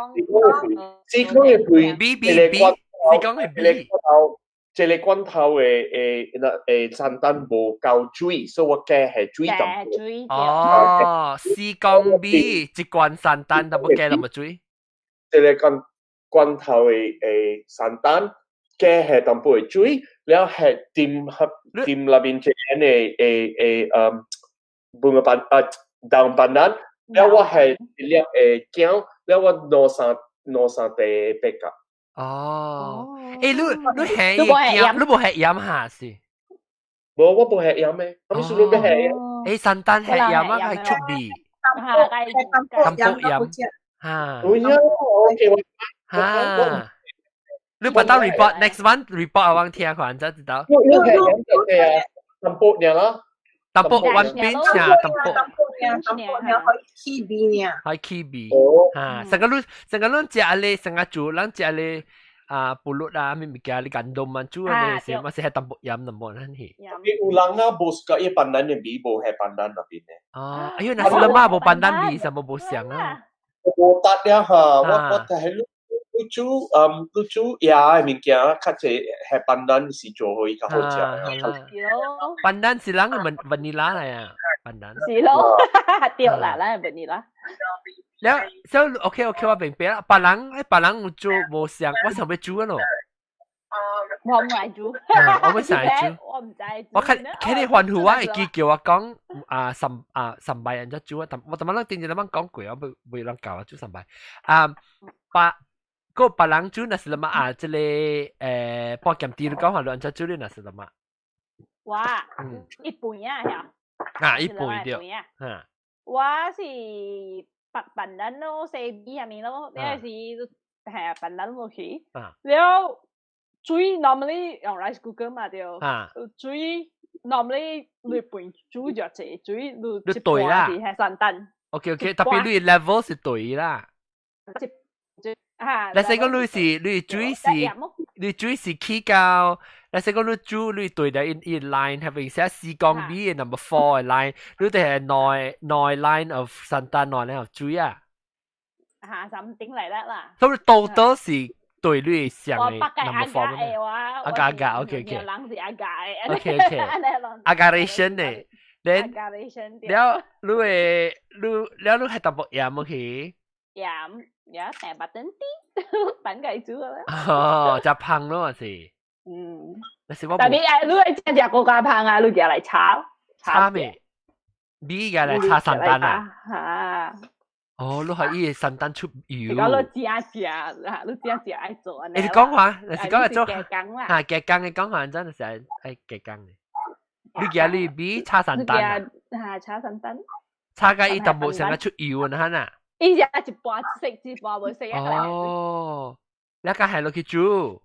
試康嘅背 B 試康係 B， 這個罐頭嘅散蛋冇夠水，所以我加係水咁。哦，試康 B 一罐散蛋，但冇加咁多水。這個罐頭嘅散蛋加係淡薄嘅水，然後係掂入邊隻嘅半個當pandan，然後我係一粒薑，然後我攞上地白鴿。哦，你係鹽，你冇係鹽下是？冇，我冇係鹽咩？咁你係係誒，散蛋係鹽啊，係出味。淡薄鹽。嚇。會啊 ，OK。嚇。你把到 report next one report 我聽看，就知道。你係鹽就係淡薄嘢啦。淡薄one pinch 啊，淡薄。可以 KB 呢？可以 KB。嚇，成個人食咧，成個煮，人食咧pulut 啊，咩物件你gandum啊，煮咧是嘛是係淡薄鹽淡薄นั่นเหรอ有人啊，無個一pandan嘅味無係pandan入邊嘅。哦，哎呦，那是嘛無pandan味，什麼無香啊？無得呀嚇，我睇你煮呀物件，較濟係pandan是做可以較好食。pandan 是人嘅vanilla 嚟啊 ，pandan。是咯，掉啦啦 vanilla。แล้วโอเคว่าเป็นเป๊ะปลาลังจูโบเสียงว่า想ไปจู咯我唔係煮，我唔想煮，我唔知。我睇你換หูว่าอีก叫我講三百人就煮啊，我怎麼諗定住諗講貴，我唔諗搞啊煮三百ปลาลังจูน่ะสิละมา即係ปอแกมตี你講話兩隻煮咧น่ะสิละมา哇一半啊一半對我是笨蛋咯，4B 入面咯，呢陣時係笨蛋冇去，แล้ว水 normally 用 rice cooker 嘛對，水 normally 你半煮就濟水，你一半是係三等。OK， 特別你 level 是對啦。你講你水是起高，你講你煮你對的 in line，係咪寫4公 B number 4嘅 line， 你哋係內 line of 三等內 line of 水啊。3頂嚟啦。所以 total 是對你上嘅 number 4嘅話，阿加 OK， 人是阿加嘅。OK， 阿加 ration 嘅。然後你係特別鹽，OK？鹽，成把等啲，等佢煮嘅啦。哦，就胖咯，是。特別你係只國家胖啊，你叫嚟炒咩？你嘅嚟炒散蛋啊？哦，你係依散蛋出油。如果你只愛做啊？你講話，你講做夾羹啦。夾羹嘅講話真係成係夾羹嘅。你叫你比炒散蛋啊？炒散蛋。炒嘅伊特冇成日出油啊，嚇呐！伊只一半食，一半冇食啊。哦，你家係落去煮。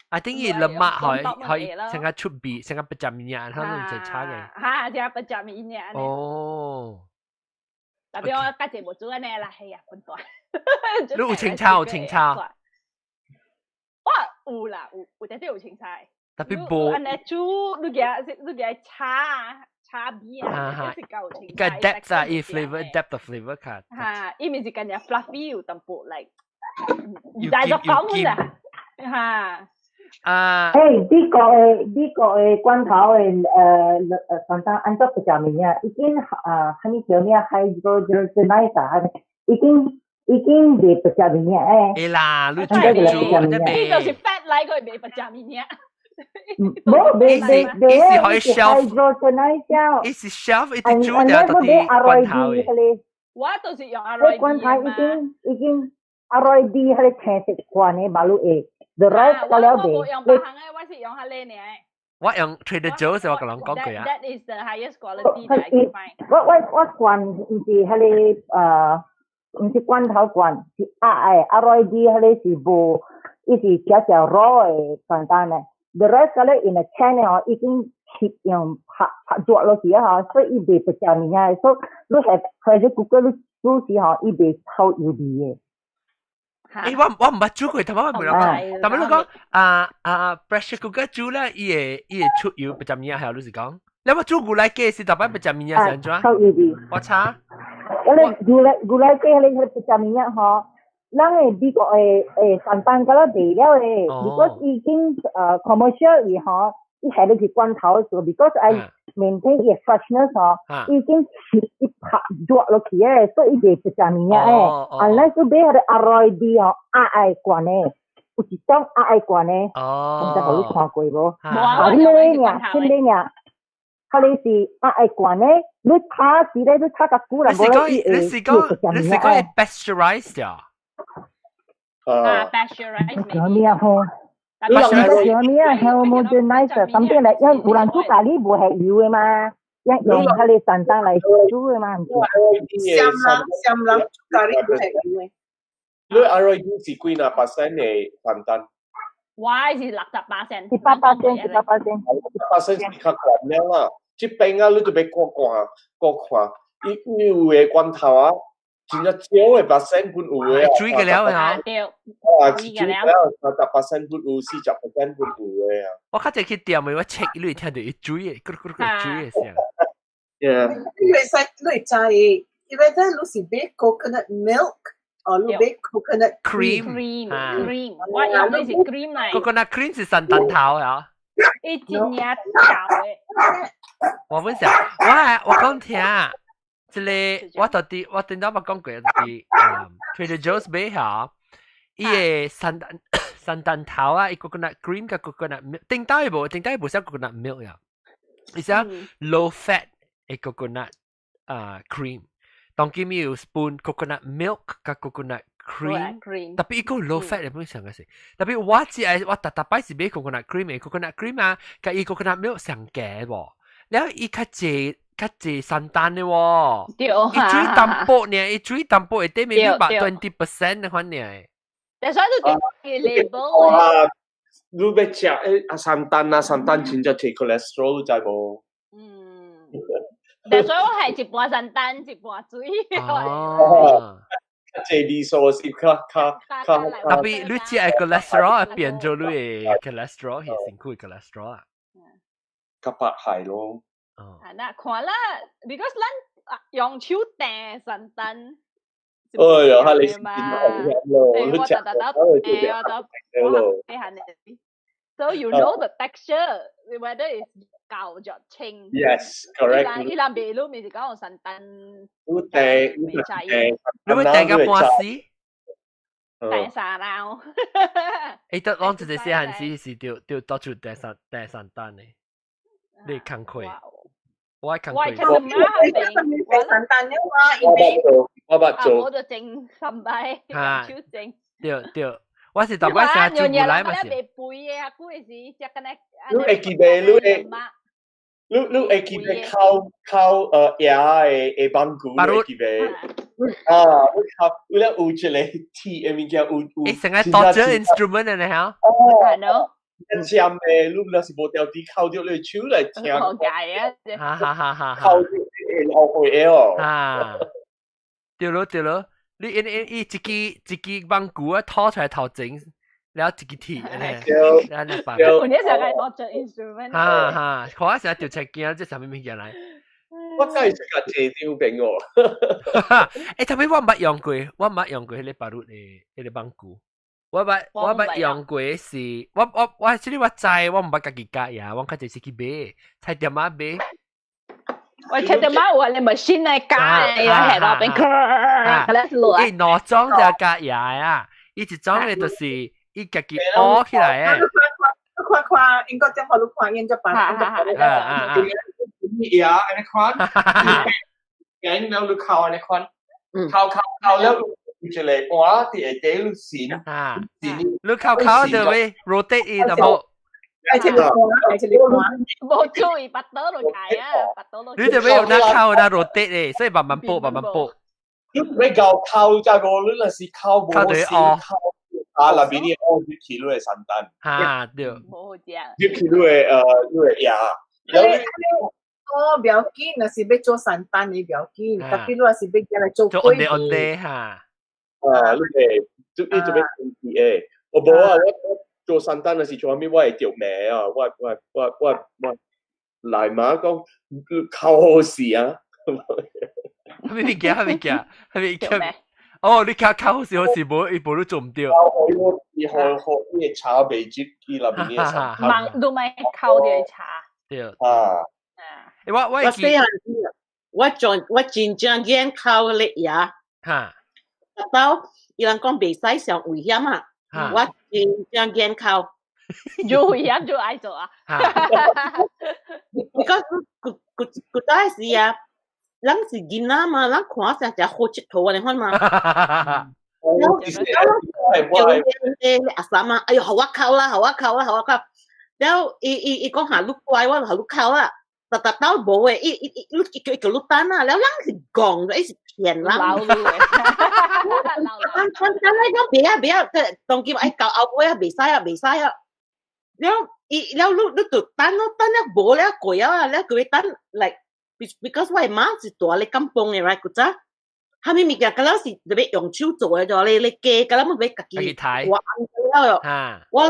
I think 伊lemak可以成日出味，成日不沾面啊，可能就炒嘅。就不沾面啊。哦。特別我家姐冇煮安尼啦，係啊，本代。你有青炒？哇，有啦，有啲有青菜。特別冇。安尼煮，你嘅炒味啊，即係夠青菜。個 depth 啊，伊 depth of flavor 卡。伊咪是咁樣 fluffy 有淡薄嚟。唔大就講咋？呢個嘅罐頭嘅簡單按照不加面啊，已經係咪叫咩係個最 nice 啊？已經未不加面啊誒。啦，你最煮呢就是 fat 嚟佢未不加面啊。冇，你可以 shelf， 一是 shelf， 一啲煮咗到啲罐頭嘅。我都是用aroy罐頭已經aroy啲係青色罐嘅馬路誒。The rest 我了我用白行嘅，我是用下呢呢。我用 Trader Joe's 我個人講句啊。That is the highest quality that I can find。我罐唔是係你唔是罐頭罐，是aroy啲係你是無，伊是小小 raw 嘅簡單嘅。The rest 我咧 in a can 哦已經用拍做落去啊，所以伊未不加面啊，所以你係pressure cooker你煮時候伊未透油味嘅。我唔捌煮過，頭先我冇講。頭先你講pressure cooker 煮咧，伊會出油不沾面啊，係你是講。你話煮古來雞是特別不沾面啊，成咗？透油味。我查。我哋古來雞你係不沾面啊，嗬。咱嘅美國嘅散蛋嗰啲味料嘅，because 已經commercial 而嗬，伊係你係罐頭做 ，because I maintain 嘅 freshness 嗬，已經一拍做落去嘅，所以伊不沾面嘅。unless 你俾佢哋aroy啲嗬，愛罐嘅，有一種愛罐嘅，唔知好看過無？冇呢呀，佢哋是愛罐嘅，你炒時咧，你炒個久啦，你是講 pasteurized 啊？pasteurized 咩啊？pasteurized 咩啊？homogenized something like 因有人煮咖喱唔係油嘅嘛，用佢哋散蛋嚟煮嘅嘛，唔知。香啦，咖喱唔係油嘅。你ROD 是幾多%嘅散蛋？我是60%。18%是較貴啲啦。即邊啊，你特別看，伊有嘅罐頭啊。真係少嘅%半有嘅啊！煮嘅了啊！煮嘅了，10%半有，40%半有嘅啊！我較濟去店嘅，我 check 你聽到伊煮嘅，咕煮嘅聲。你知，因為咧，你是買 coconut milk，你買 coconut cream，我用嘅是 cream 嚟。coconut cream 是散蛋頭啊！一隻嘢炒嘅。我分享，我講聽。即係我頂到捌講過，就是Trader Joe's 買下，伊個散蛋頭啊，伊 coconut cream 甲 coconut milk，頂到伊無寫 coconut milk 呀，伊寫 low fat 嘅 coconut cream，當佢咪有 spoon coconut milk 甲 coconut cream，特別伊個 low fat 嘅本上嘅事，特別我特擺是買 coconut cream 嘅 coconut cream 啊，甲伊 coconut milk 上假喎，然後伊較濟。較濟散蛋嘅喎，伊煮淡薄呢，伊煮淡薄會得maybe 20% 嘅款呢。但係所以都叫 label。你要食三單啊，三單真正摕 cholesterol 你知無？但所以我係一半三單，一半水。這味素是較特別你食 cholesterol 變咗你 cholesterol 係辛苦 cholesterol 啊，較白係咯。係啦，看啦 ，because 咱用手訂三單。哎呀，哈你先講咯，你食So you know the texture, whether it's 舊咗清。Yes, correct. 伊人別路咪是講三單。你訂，你會訂個半時？訂三撈。誒，得講一個細漢時是要多處訂三單呢？你工課？我係工課。其實唔係訂三單嘅話，我捌做。我就整三擺，手整。對。我是大概成日做過來嘛是。你會背啊，嗰時只個呢？你會記得你會記得烤牙嘅棒骨，你會記得啊？你咧有一個鐵嘅物件有。誒，成個 torture instrument 嚟嚇。係咯。針嘅，你若是無條啲烤咗你手嚟聽。好解啊！哈。烤咗後悔哦。啊，對咯。你一支棒骨啊，拖出來頭整，然後一支鐵咧，然後辦。我呢時候係攞着 instrument。哈，嗰陣時調查見即係咩物件嚟？我真係食架蔗條餅喎。誒，特別我唔捌用過迄個巴魯嘅迄個棒骨，我捌用過是，我即係我知，我唔捌家己加呀，我較就是去買，菜店仔買。喂，其實媽話你 machine 嚟加嘅，係咯，變佢咧落啊。伊攞裝就加牙啊，伊一裝嘅就是伊家己攞起來嘅。看，應該將我錄看，應該辦。牙安尼款，然後你烤安尼款，烤了一個碗啲下底你線，你烤就會 rotate 伊就冇。冇注意拔刀落解啊，拔刀落。你就沒有那烤那 rotate 咧，所以慢慢剝。你未夠烤咋個？你那是烤冇事烤啊！那邊你哦，1 kilo 嘅三單。嚇對。冇好食。1 kilo 嘅牙。哦，唔要緊，那是要做三單你唔要緊，特別你話是要叫嚟做粿。做on day 嚇。你哋做咩做誒？我冇啊！做三單嘅時做咩？我係條命啊！我嚟馬講靠好事啊！係咪叫？哦，你靠好事冇都做唔到。你學茶未接佢入邊嘅茶。忙都咪靠啲茶。對。我真正見靠咧呀。嚇。到伊人講袂使上危險啊！我真正見靠。有危險就愛做啊。Because 古代時啊，人是囡仔嘛，人看成只好佚佗啊，你看嘛。阿三啊，哎呦，好我靠啦！然後伊講下碌乖，我下碌靠啦。特到冇誒，一個碌單啊，然後人是講咗，是騙人。老路誒。但係講別，當佢愛搞後尾啊，未使啊。แล้วลูกตุตันเนี่ยโบแล้วก๋วยแล้วก๋วยตัน like because ว่ามาสิตัวเลยกำปงเนี่ย right กูจ้ะถ้าไม่มีกันแล้วสิจะไป用手做嘅就เลยเกกันแล้วมันไปกะกิว่าอันแล้วว่า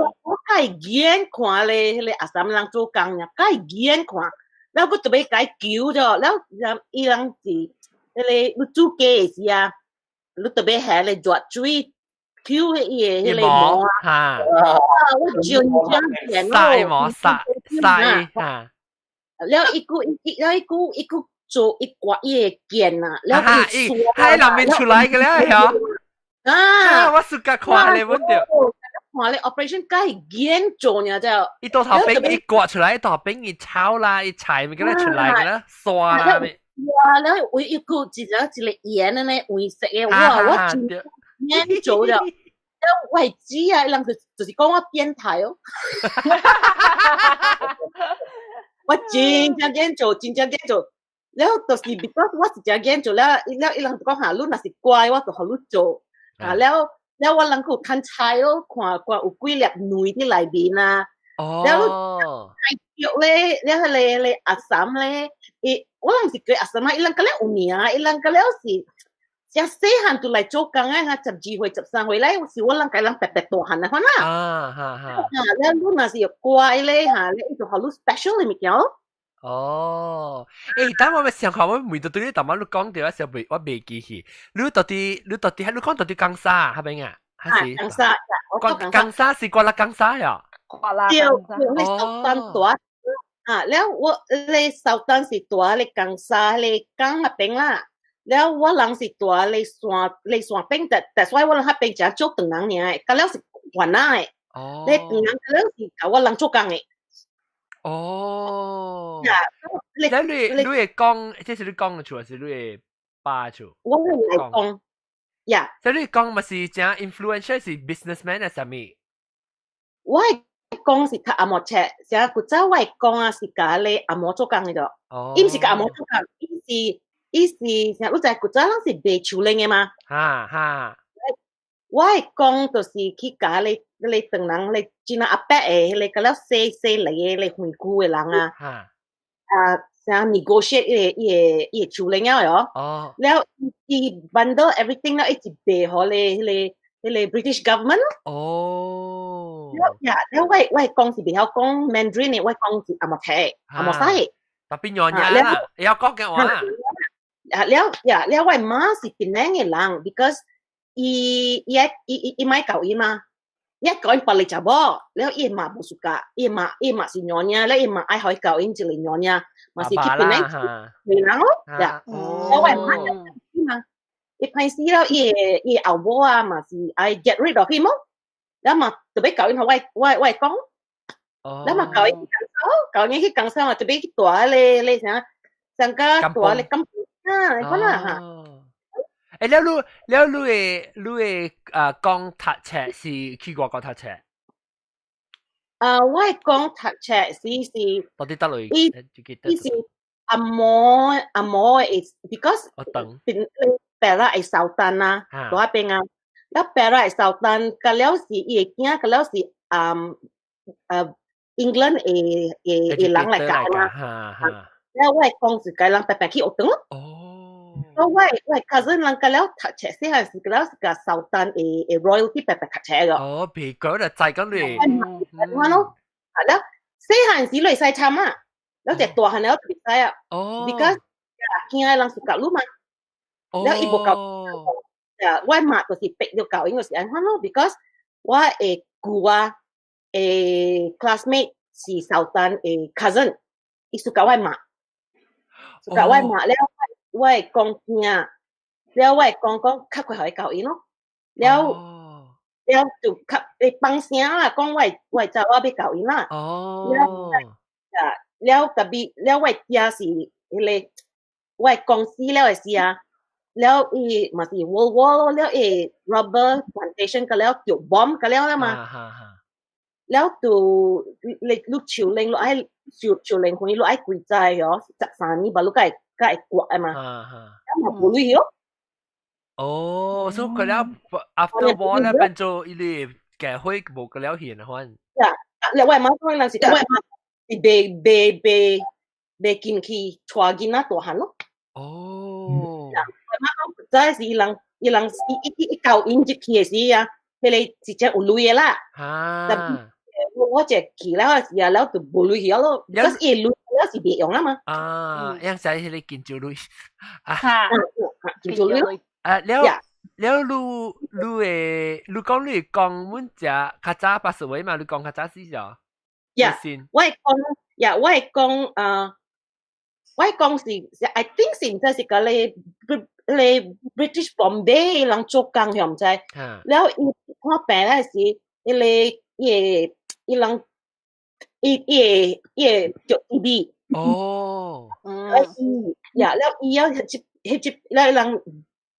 ใครเกียนขวาเลยอาสามลังโจกังเนี่ยใครเกียนขวาแล้วก็จะไปไกกิ้วจ้ะแล้วอีลังสิเลยลูกจูเกสิอ่ะลูกจะไปหาเลยจวดจุยQ 嘅嘢，你摸嚇，我轉張片咯，曬摸曬嚇，แล้ว一個做一掛嘢件啊，แล้ว喺裡面出來嘅咧係啊，我暑假看你揾到，看你 operation 梗係件做呢就，一刀頭餅一刮出來，一刀餅一炒啦，一柴咪嗰啲出來嘅啦，刷啦咪，哇！แล้ว我一個一個鹽嘅咧，會食嘅，哇！我研做咗，แล้ว為止啊，人就是講我變態哦。我真正研做，แล้ว就是 because 我是真研做แล้ว，一人講下，你若是乖，我就學你做，啊แล้ว แล้ววันหลังกูทันชายแล้วกว่าอุกุยเหลียบหนุ่ยที่ไหลบีนะแล้วไอ้เกี่ยวเลยแล้วเลยอัศมเลยอีวันหลังสิเกิดอัศมอีหลังก็แล้วอุนีอีหลังก็แล้วสิจะเสียหันตัวไหลโจกังไงฮะจับจีหวยจับสังหวยเลยสิวันหลังก็ลังแปะตัวหันนะฮะน่ะแล้วรู้น่ะสิกลัวไอ้เลยฮะแล้วอีตัวเขารู้ special เลยมิเกี่ยว等我咪上課，我每到對你頭晚你講掉，時候我未記起。你到底講到底講啥？係咪啊？係講啥？講啥是過啦講啥呀？就你受單ตัวแล้วว่าเลย受單是ตัวเลย講啥เลย講下邊啦。แล้วว่าหลังสิตัวเลยส่วนเป็นแต่所以ว่าหลัง下邊就做等人呢，ก็แล้วสิหัวหน้าเลย等人ก็แล้วสิเขาว่าหลัง做工嘅。แล้ว你係講，即係你講嘅處，還是你係巴處？我係講，呀。即係你講咪是正 influential 是 businessman 係啥物？我係講是佢阿摩車，成日古早我係講啊是假咧阿摩做工嘅啫，伊唔是假阿摩做工，伊是成日我就係古早嗰時賣樹靈嘅嘛。我係講就是去假咧。你等人你見阿伯你個了細嚟嘅你回顧嘅人啊，像 negotiate 嘢處理啊哟，แล้วอีbundle everything แล้ว一直俾好你 British government แล้ว我講是比較講 Mandarin 嘅，我講是阿莫睇阿莫西，特別樣嘢啦，有講嘅話，แล้ว我媽是邊樣嘅人 ，because 伊買教育嘛。一講法律就噃，แล้วอีมาบุสุกะอีมาสิญญาแล้วอีมาไอ้หอยเก่าอินจิลิญญามาสิคิดเป็นไงมีน้องแล้ววันนั้นอีมาอีพันสีแล้วอีเอาบัวมาสิไอ้ get rid of him แล้วมาตัวไปเก่าอินเขาไว้กองแล้วมาเก่าอินเก่าเนี่ยที่กังเซาตัวไปตัวเลยนะสังกัดตัวเลยกำคนน่ะฮะแล้วรู้講讀冊是去外國讀冊？我講讀冊是到底得嚟？伊是阿摩 is because แปล係受單啦，嗰邊啊，แล้วแปล係受單，ก็แล้วสิอีกเนี่ยก็แล้วสิEngland หลัง嚟㗎嘛，แล้วว่า講是㗎หลังไปที่澳洲。เพราะว่าcousin ลังก็แล้วถัดแฉะสิฮะสิก็แล้วสิกับเซาตันroyalty ไปถัดแฉะก็พี่ก็จะใจกันเลยว่าเนาะแล้วสิฮะสิเลยใส่ชามาแล้วแต่ตัวฮะแล้วติดใส่อ่ะbecause เฮียลังสิกับรู้มั้ยแล้วอีบอกกับว่ามาตัวสิเป็ดเดียวกับอีกก็สิอันว่าเนาะ because ว่ากูว่าclassmate สิเซาตันcousin อีสุกับว่ามาสุกับว่ามาแล้วว่า講เนี่ยแล้วว่า講คัก佢係教育咯แล้ว就คัก幫聲啦講ว่าจะว่าไป教育啦แล้ว特別แล้วว่า也是เลยว่า公司แล้ว係啊แล้วมาสิ World War แล้วrubber plantation ก็แล้วจุดบอมก็แล้วนะมาแล้วตัวลูกชิวเล้งลูกไอ้ชิวเล้งคนนี้ลูกไอ้กุยใจเหรอจากสารนี้บรรลุไก่กวาดมาแล้วมาบุรีเหรอ所以佢แล้ว after war 咧變做伊啲嘅會冇個了現啊，可能。แล้วว่ามา當然是แล้วว่ามา被見佢帶見那大漢咯。ว่ามา真係是伊人教因接佢嘅事啊，佢哋直接有類嘅啦。我只佢แล้ว啊，แล้ว就บุรีเหรอแล้วก็อี類แล้ว是別樣啦嘛。樣仔佢哋見住類。見住類。แล้วลู講你講阮只較早80位嘛，你講較早死咗？我係講是 I think 是唔知是個你 British Bombay 人做工係唔知，แล้ว我病咧是伊人做 TB แล้ว伊要แล้ว人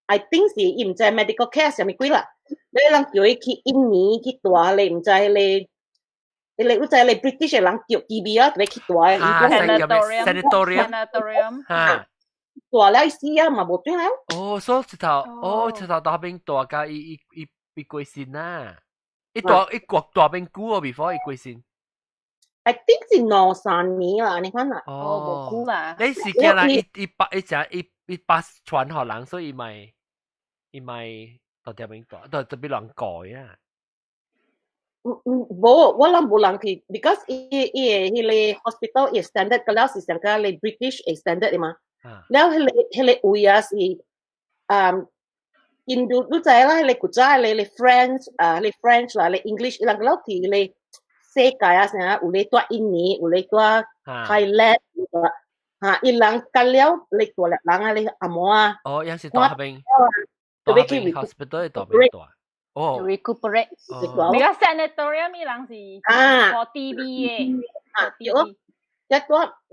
I think 是伊唔知 medical care 上面幾啦，你人叫伊去印尼去大你唔知你唔知你 British 人叫 TB 啊，你去大sanatorium 大了死啊嘛冇對啦。所以直頭到邊大家伊อีกวยสินน่ะอีกวกตัวเป็นกู้ before อีกวยสิน I think 是2-3年啦，你看啦。冇估啦。你是叫啦，一把傳學人，所以咪到點樣講，到特別亂改啊。冇人去 ，because 佢 hospital 嘅 standard 個了是上個嚟 British 嘅 standard 嘛。แล้ว佢位啊是印度รู้ใจ啦佢กุจา佢 French 啦佢 English หลังก็แล้วที่佢世界啊成日有咧ตัว印尼有咧ตัว Thailand อีหลังกันแล้วเลยตัวหลังอะไรอามัวยังสิตัวเป็น hospital ตัวเป็นตัวrecuperate 你個 sanatorium อีหลัง是for TB 嘅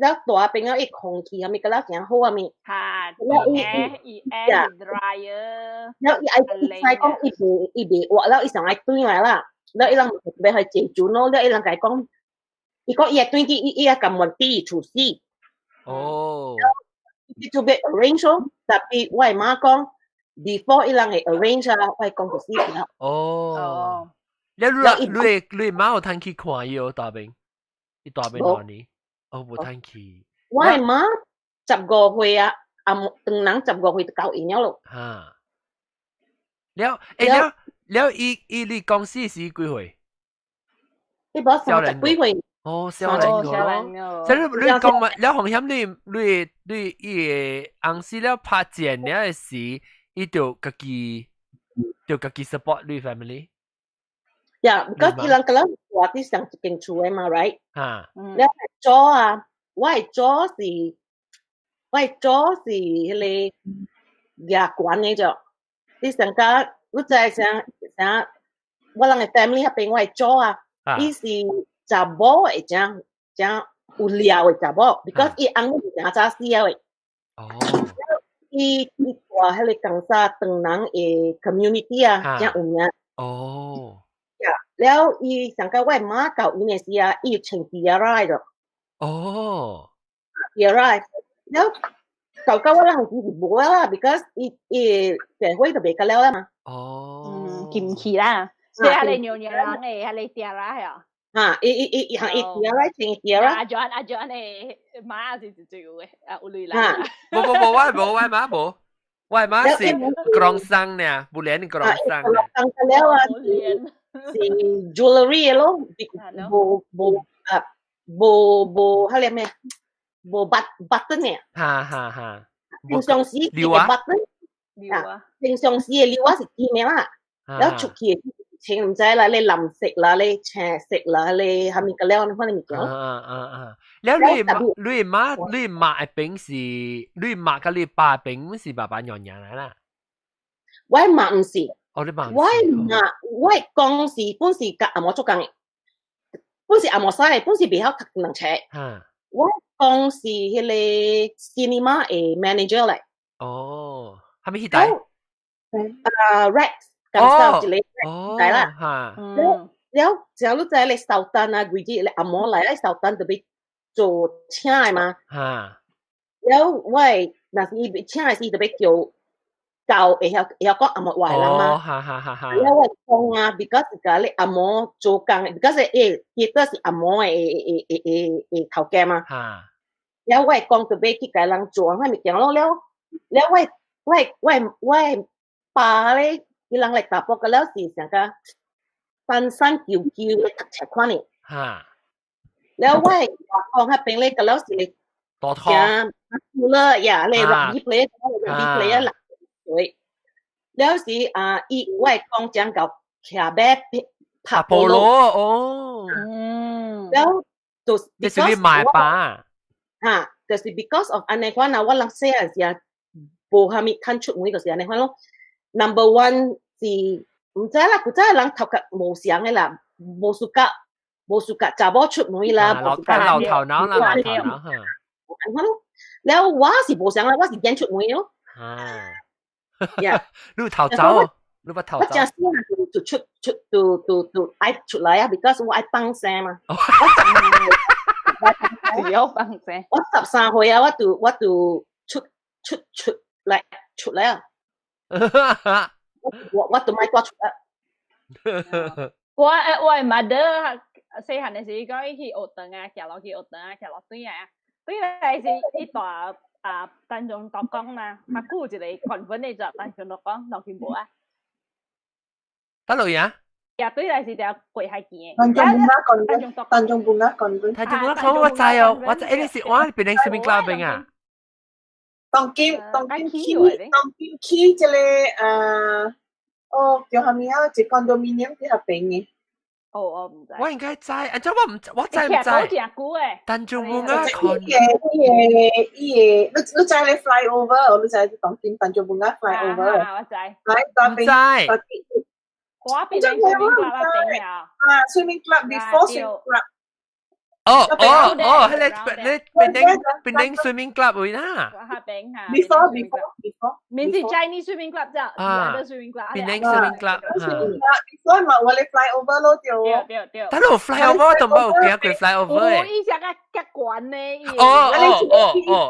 แล้วตัวเป็นแล้วอีกของที่มีก็แล้วอย่างหัวมีแล้วair dryer แล้วไอ้ใช้ก็อีเบว่าแล้วอีสังไอ้ตุ้ยไงล่ะแล้วอีหลังไปให้เจจูโน่แล้วอีหลังไก่ก้องอีก็ตุ้ยที่อีกำวันที่ถูซีto be arrange แต่ปีไว้มาก้อง before อีหลังไอ้ arrange ละไว้ก้องถูซีแล้วแล้วลุยมาเอาทันขี้ขวายอยู่ต่อเป็นอีต่อเป็นตอนนี้冇聽佢。我係媽15歲啊，當人15歲就搞完咗咯。แล้ว你公司是幾歲？你冇30幾歲？少年咯。所以你講嘛，了紅險你公司了拍錢了時，伊就自己 support 你 family。Yeah, because ilang ka lang what is ang chicken chew ma, right?แล้วจอว่าจอสิเลยอยากกวนนี่จ้ะที่สังกัดรู้ใจสังว่าหลัง family เป็นว่าจอที่สิจะบอกไอ้จังอุเลียวไอ้จะบอก because อีอังนี่จะจะเสียไอ้อีตัวให้เลยกังซาตึงนังเอ community จังอุ่นเนี่ยแล้วอีสังกัดว่ามาเก่าอีเนี่ยเสียอีเชิงเดียร์ไรหรอเดียร์ไรแล้วเก่าว่าเราของที่บัวละ because อีแต่ห้วยตะเบกันแล้วมากิมขีล่ะเสียอะไรเนี่ยเนี่ยรังอะไรเดียร์ไรอ่ะอีเดียร์ไรเชิงเดียร์ไรอาจารย์มาสิจู่ๆอุลุยละบ่ว่ามาสิกรองซังเนี่ยบุเรียนกรองซังกันแล้วสิ jewelry 咯โบเขาเรียกไหมโบบัตเตอร์เนี่ยเป็นทรงสีบัตเตอร์เป็นทรงสีลิวสิกี่เมล่ะแล้วชุกเขียนเชิงใจละเลยลำเสกละเลยแชร์เสกละเลยทำมีกันแล้วนั่นพวกนี้มีกันแล้วลุยมาไอ้เป็นสิลุยมากับลุยป้าเป็นมันสิ爸爸娘娘啦ไว้มา唔是我公司本是甲阿嬷做工，本是阿嬷使，本是袂晓读人册。我公司迄个 cinema 诶 manager 嚟。係咪迄代？Rex 咁收一個係啦。แล้ว只要你在嚟收單啊，規啲嚟阿嬷嚟嚟收單就俾做請嘅嘛。แล้ว我嗱是請嘅時就俾叫。เก่าเอก็อมไหวแล้วมาแล้วว่าคงbecause ก็เลยอมโจกัง because ที่ตัวสิอมเท่าแก่มาแล้วว่ากองตัวเบกที่กำลังจวงให้มีเกี่ยวแล้วว่าปลาเลยกำลังเลยตับกันแล้วสิสังกัดสั้นกิ้วเลยตัดแฉกควานี่แล้วว่ากองให้เป็นเลยกันแล้วสิเลยต่อทอเลยอย่าเลยแบบยิบเลยยิบเลยล่ะแล้วสิอีไว้กองจังกับแคแบบพาโปโลแล้วตัวนี่สิหมายป้าแต่สิ because of อันนี้ว่านะว่าลังเสียเสียโบฮามิคันชุดมือก็เสียในว่า number one สิ唔知啦กูจะลังเท่ากับโมเสียงเลยล่ะโมสุกะจะบอกชุดมือละเราเท่าน้องละเราเท่าน้องแล้วว่าสิโบเสียงแล้วว่าสิยันชุดมือเนาะลูกเท่าเจ้าลูกว่าเท่าเจ้า我真係to愛出來啊 because 我愛放聲嘛有放聲我13歲啊我就出來啊我就買過出來我mother 細漢嘅時講去學堂啊，行落去學堂啊，行落對啊，對嚟是一大單種獨講嘛，佢估一個群分嘅就單種獨講，落去冇啊。得路呀？呀，對嚟是條貴係見。單種半啊群分。單種半啊，我知哦，我知，你是我邊啲上面 club 邊啊？當今 key 即係叫下面啊，即 condominium 啲合併嘅。我唔知。我應該知，啊，即我知唔知？單種半啊，你知你 flyover， 你知當今單種半啊 flyover。我知。唔知。我邊係 swimming club 啊，邊啊？swimming club before swimming club。เป็น swimming club เลยนะ before 面是 Chinese swimming club 咋，other swimming club เป็น swimming club before 嘛我哋 fly over 咯對但係 fly over 同冇見佢 fly over 嘅依隻嘅管呢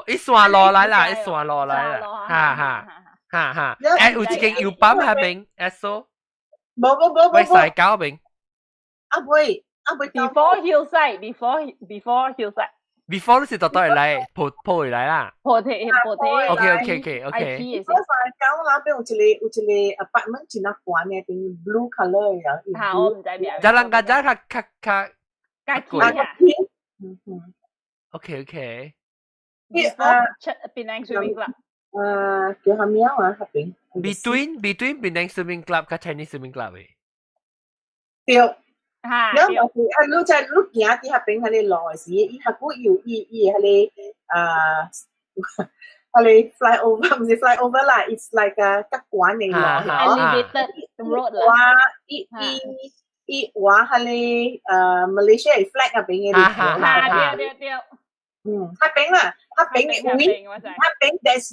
一船落嚟啦，一船落嚟啦，哈誒有一間油泵喺邊 ，Esso 冇喂曬膠邊啊喂Before hillside 你是到嚟嚟鋪嚟啦。OK。嗰那邊有一個 apartment 前那關嘅邊 blue color 嘅。嚇，我唔知咩。就人家較貴。OK。Penang swimming club。叫下咩啊？下邊。Between Penang swimming club 和 Chinese swimming club 嘅。對。แล้วรู้ใจรู้เกียที่เป็นอะไรลอยสิอีฮักกูอยู่อีอะไรอะไร fly over ไม่ใช่ fly over ล่ะ it's like กักกวนในลอย elevated road ล่ะว่าอีว่าอะไรMalaysia flag อะเป็นไงดิเดียวถ้าเป็นล่ะถ้าเป็นthat's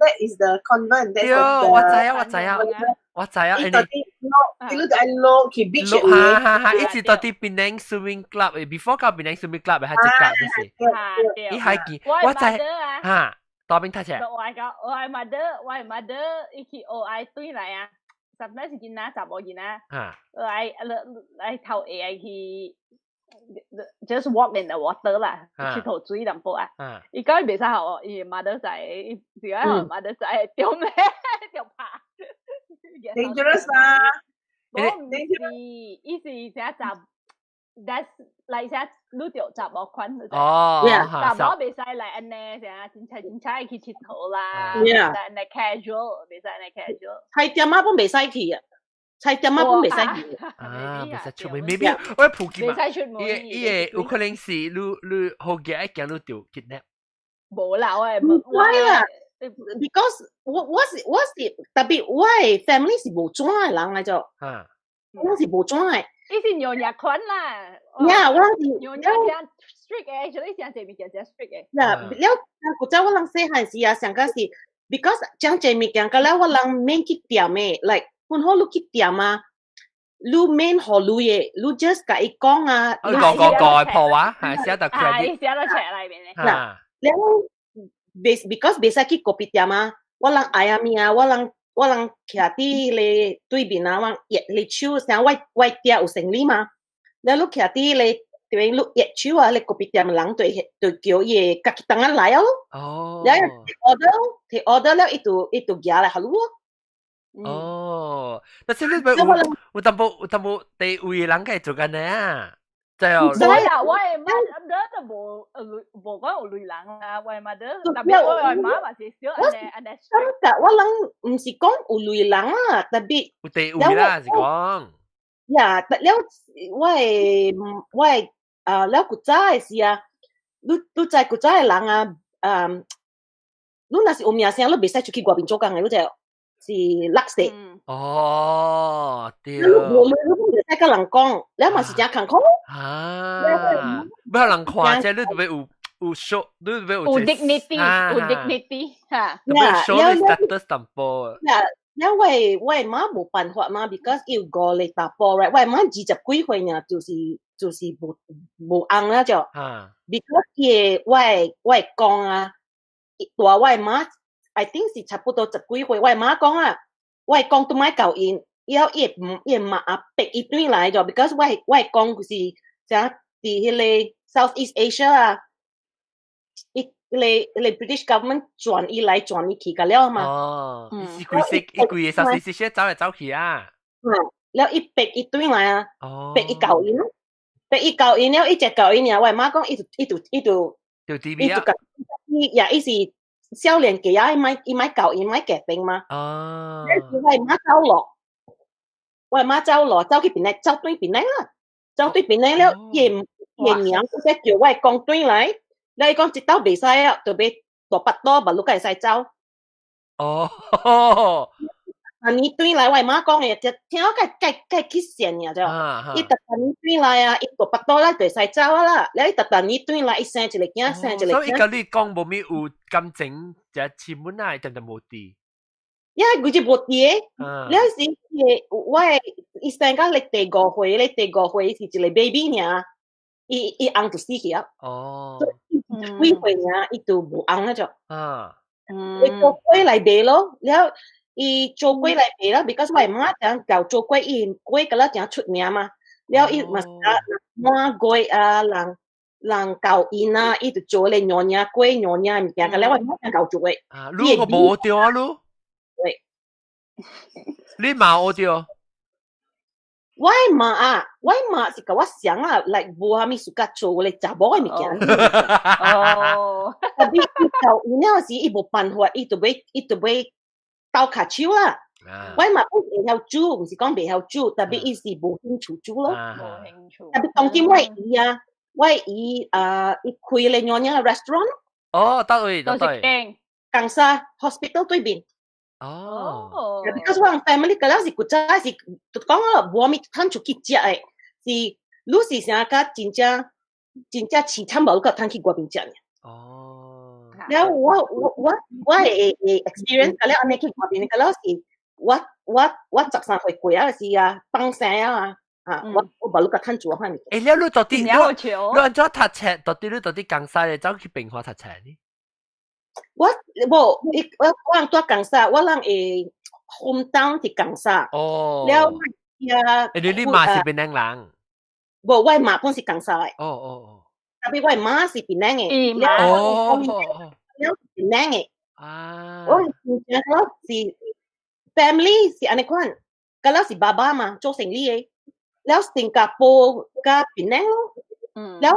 that is the convent that's the 我知啊，你喺low 去 beach 一直到啲 Penang swimming club before 到 Penang swimming club 係一格嘅事，依係見我知嚇，多邊睇住。我係 mother，一起我係對嚟啊，十年時間啦，十個件啦，嚟頭係去 just walk in the water 啦，去頭水淡薄啊，而家未使學哦，而 mother 仔，而家學 mother 仔掉咩掉爬。dangerous 啊！我唔知，意思是成集 ，that's 嚟成你條集我群，集我未使嚟安尼成，真係去佚佗啦，未使安尼 casual，未使安尼 casual。係點啊？本未使去啊！係點啊？本未使去未使出門，maybe 我普及嘛，伊有可能是你好嘅一件你掉 kidnap。冇啦，我係冇啦。Because 我是特別我係 family 是無裝嘅人嚟咗，我是無裝嘅。你是娘nhà群啦，呀，我是娘家正 strict 嘅，所以正這邊正 strict 嘅。呀，了古早我人細漢時啊，上個是 because 將這邊講個啦，我人免去點嘅 ，like 本好你去點啊，你免學你嘅，你 just 甲伊講啊，你講破話，係寫到 credit，寫到 check 裏邊嘅。嗱，了。because 未使去個別店啊，我人愛阿咪啊，我人徛啲咧對面啊，我熱你手，成外店有生意嘛，แล้วลูก徛啲咧對ลูก熱手啊，咧個別店人對叫嘢家己當然來哦，แล้ว提 order แล้ว一度嘢嚟好咯。哦，但係你有淡薄地位人嘅做緊呢啊？就係唔使啦，我係媽就冇講有女人啊，我係媽就特別我係媽還是少安尼。我諗唔是講有女人啊，特別有地位啦，是講。呀，了我係了古早嘅事啊，你在古早嘅人啊，你若是有名聲，你未使出去外邊做工嘅，你就是垃圾。哦，對。你個人講，你咪是真坎坷。不要人看，即係你特別有 show，你特別有 dignity 嚇。特別 show 你 status 淡薄。因為我媽冇辦法嘛 ，because 要過嚟打波 ，right？ 我媽20幾歲呢，就是冇紅啦就。because 我講啊，我媽 I think 是差不多10幾歲，我媽講啊，我講都買教因。要也嘛逼一堆来咗 ，because 我講是像喺迄個 Southeast Asia 啊，迄個 British government 轉移來轉移去㗎了嘛。哦，一個 Southeast Asia 走嚟走去啊。แล้วอีเป็กอี堆來啊，เป็กอี教員咯，เป็กอี教員แล้วอี隻教員เนี่ย我媽講條 TV 啊，呀，伊是少年嘅啊，伊買教員買夾餅嘛。哦，我媽走落，走去邊咧，走對邊咧啦，走對邊咧了，爺娘即係叫我講對嚟，你講一刀未使啊，就俾大把多，咪碌計使走。哦。你對來我媽講嘅，就聽我計去線呀，就伊特特你對來啊，伊大把多啦，就使走啦，你特特你對來，伊生一個囝，生一個囝。所以個你講無咪有感情，就親吻啊，真係無啲。因為佢就無啲，你是我伊生個你第五歲是一個 baby 呢，伊翁就死去啊。哦。幾歲呢？伊就無翁啦就。伊做龜來賣咯，了。伊做龜來賣啦 ，because 我媽講搞做龜，伊龜個啦講出名嘛。了伊嘛滿龜啊，人搞因啊，伊就做咧娘娘龜娘娘物件，個了我媽講搞做龜。啊，你個無學掉啊，你？對。你嘛學掉？我媽是甲我想啊，來無蝦米事甲做咧查某嘅物件。哦。特別伊搞因了時，伊無辦法，伊就要。到卡手啦，我嘛不會曉煮，唔是講未曉煮，特別伊是無興趣煮咯。無興趣。特別當今我伊伊開咧娘娘嘅 restaurant。哦，到位。江沙 hospital 對面。哦。because 我 family 個啦是古早是講啊，無咪攤出去食誒，是你是啥個真正市場無個攤去嗰邊食嘅。哦。แล้วว่าexperience ก็แล้วอันนี้คือความเป็นก็แล้วสิว่าจากสารไปคุยอะไรสิอ่ะปังแซ่อ่ะว่าบลูกกับท่านจัวให้มีแล้วลูกตัวที่ลูกอันจ้าทัดแชร์ตัวที่ลูกตัวที่กังซ่าเลยจ้าคือเป็นหัวทัดแชร์นี่ว่าว่าตัวกังซ่าว่าลังโฮมทาวน์ที่กังซ่าแล้วนี่มาสิเป็นนางหลังบอกว่ามาพ้นสิกังซ่าแต่พี่ว่ามาสิเป็นนางแล้วเป็นนางโอ้ยแล้วสิ family สิอันนี้คนก็แล้วสิบาบามาโจสิงลี่แล้วสิงคโปร์ก็เป็นนางแล้ว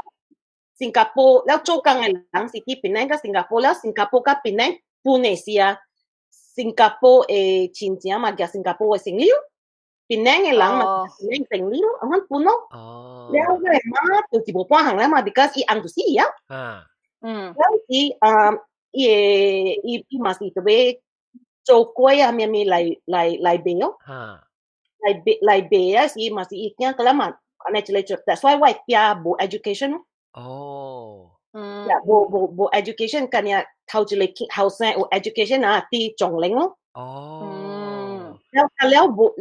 สิงคโปร์แล้วโจกังไงหลังสิที่เป็นนางก็สิงคโปร์แล้วสิงคโปร์ก็เป็นนางปูเนเซียสิงคโปร์ชินเจียมาจากสิงคโปร์สิงลี่เป็นนางไงหลังมาเป็นนางสิงลี่อันนั้นปูโนแล้วไงมาตัวที่บอกว่าหังแล้วมา because อีอังตุสีอ่ะแล้วที่อีมาสิตัวเบโจกวยอะมีไลเบลไลเบลสิมาสิอีกเนี่ยก็แล้วมาอันนี้จะเลยจดแต่ส่วนว่าที่บู education บู education กันเนี่ยเขาจะเลยเขาใช้ education อ่ะที่จงเล้งแ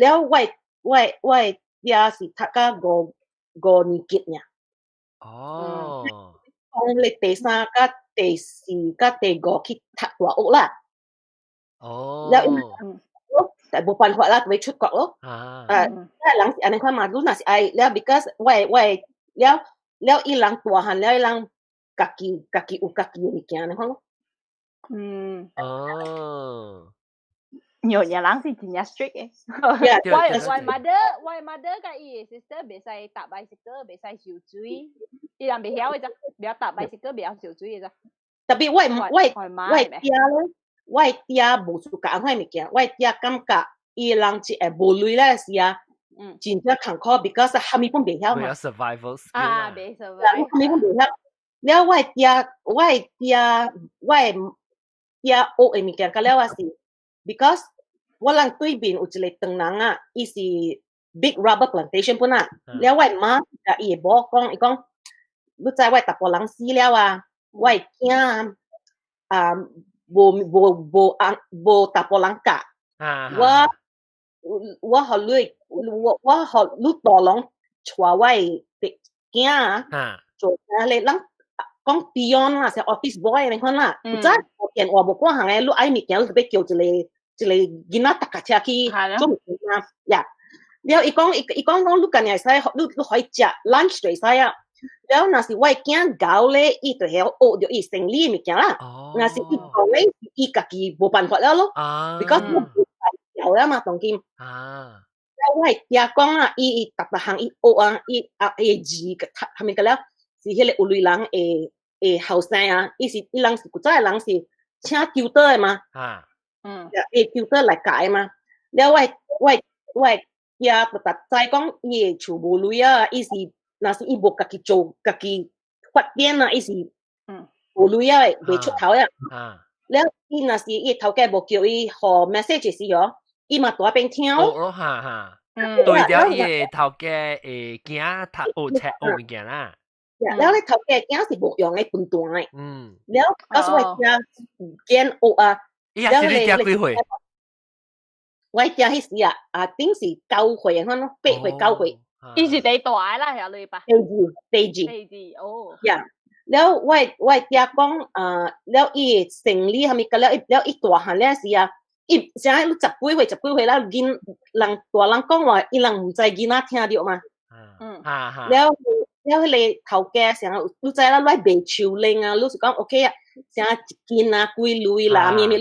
ล้วว่าที่สิทักก็นิกิตเนี่ยองเลยเตซ่าก็เตสีก็เตก็คิดทักตัวอุละแล้วแต่บุปผาหัวละไปชุดเกาะแล้วหลังอันนี้ความมาดูน่ะสิไอแล้ว because แล้วอีหลังตัวหันแล้วอีหลังกักกีอีกอย่างนะเขาnhiều nhà láng thì chỉ nhà strict ấy. Why mother cái ý sister bị sai tập bicycle bị sai siêu chui, đi làm bị héo vậy chứ, bị tập bicycle bị siêu chui vậy chứ. 特別我爹無做講開物件，我爹感覺伊人是會無類咧是啊，真正坎坷 ，because 蝦米本袂曉嘛。survival skill 啊，袂 survival。蝦米本袂曉，了我爹學嘅物件，個了我是 because 我人對面有一個長人啊，伊是 big rubber plantation 本啊，了我媽伊會無講，伊講，你知我大波人死了啊，我驚啊。無大波人教，我學你大人帶我嘅囝啊，做你人講 beyond 啦，係 office boy 你看啦，唔知我見我無關行嘅，你愛物件你特別叫一個囡仔搭架車去做物件呀， แล้ว講你今日使你可以食 lunch 就使啊。แล้ว那是我驚搞咧，伊就係學着伊生理物件啦。那是伊講咧，伊家己無辦法了咯。because 有啦嘛，當今。我係聽講啦，伊逐項伊學啊，伊字係咪個了？是迄個有類人誒後生啊，伊人是古早嘅人是請 tutor 嘅嘛。tutor 來教嘛。แล้ว我聽特在講伊誒厝無錢啊，伊是。那是伊無家己做家己發展啊，伊是無錢啊，未出頭啊。แล้ว伊那是伊頭家無叫伊互 message 時哦，伊嘛大邊聽哦。對了，伊個頭家會驚讀學物件啦。แล้ว咧頭家驚是無用嘅笨蛋嘅。แล้ว嗰時我驚見學啊。伊也是你驚幾歲？我驚迄時啊，頂是9歲可能8歲9歲。伊是第大啦，係你吧？第二，哦。呀，แล้ว我爹講แล้ว伊生理係咪個แล้ว伊大漢咧時啊，伊成日10幾歲啦，人大人講話，伊人唔知囡仔聽到嘛。แล้ว迄個頭家成日你知啦，攞賣手鏈啊，你是講 OK 啊，成日一件啊幾類啦，咩你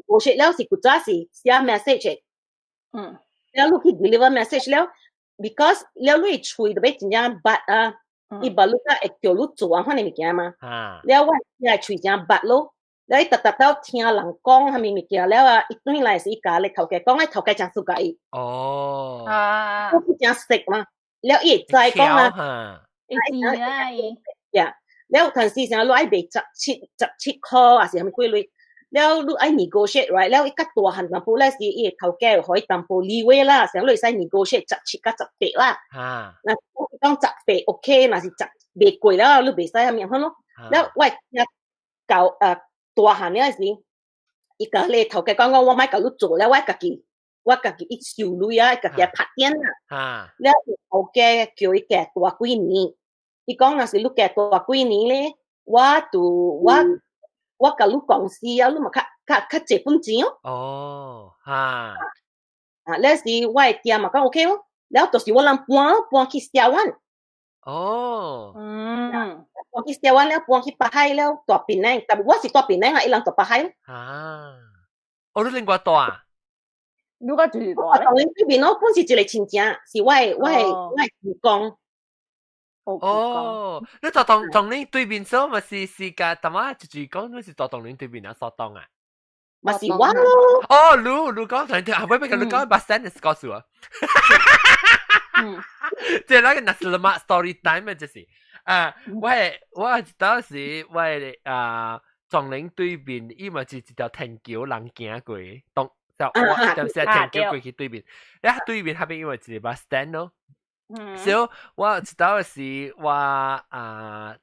冇識แล้ว是古早是寫 message，แล้ว你去 deliver message แล้ว。because แล้ว你ជួយ到俾真正บัด啊伊บัดลูกก็叫你做啊番物件嘛แล้วว่าอยากជួយ真บัด咯แล้วอีตะๆ聽人講番物件แล้วอ่ะอี對來是伊家咧頭家講頭家真สุก伊ก็คือ真識嘛แล้วอีใจ講啊อี知啊呀แล้วทันที成日攞俾17箍啊是係咪幾類แล้วลูกไอ้ negotiate right แล้วอีกตัวหันมาพูดแล้วสิอีเขาแก้ขอให้ตามโพลีเวล่ะเสียงเลยใช้ negotiate จับชิกจับเปะล่ะนะต้องจับเปะโอเคนะสิจับเบรกกวยแล้วลูกเบรกใส่ทำอย่างนั้นเนาะแล้วว่าเก่าตัวหันเนี่ยสิอีกเลยเขาแก้ก็งว่าไม่กับลูกโจแล้วว่ากะกี้อีสิวลุยอ่ะกะกี้ผัดเย็นอ่ะแล้วเขาแก้เกี่ยวแก่ตัวกุยนี้อีกนะสิลูกแก่ตัวกุยนี้เลยว่าตัวว่า我甲你講事啊，你嘛較這本錢哦。แล้ว時我嘅爹嘛講 OK 咯，แล้ว就是我人搬去台灣。搬去台灣แล้ว搬去北海แล้ว大檳榔，但係我是大檳榔啊，伊人大北海。你另外大啊？你個最大咧？當然對面咯，本是一個親戚，是我係舅公。你就同你對面所咪是個點啊？就講你是同你對面啊所當啊？咪是我咯。你講同你啊，喂，你講把 sentence 告訴我。即係那個那是嘛 story time 啊，就是我知道是同你對面，伊咪是一條天橋人行過，當就我就是天橋過去對面，你喺對面下邊因為一個 bus stand 咯。所以我知道是話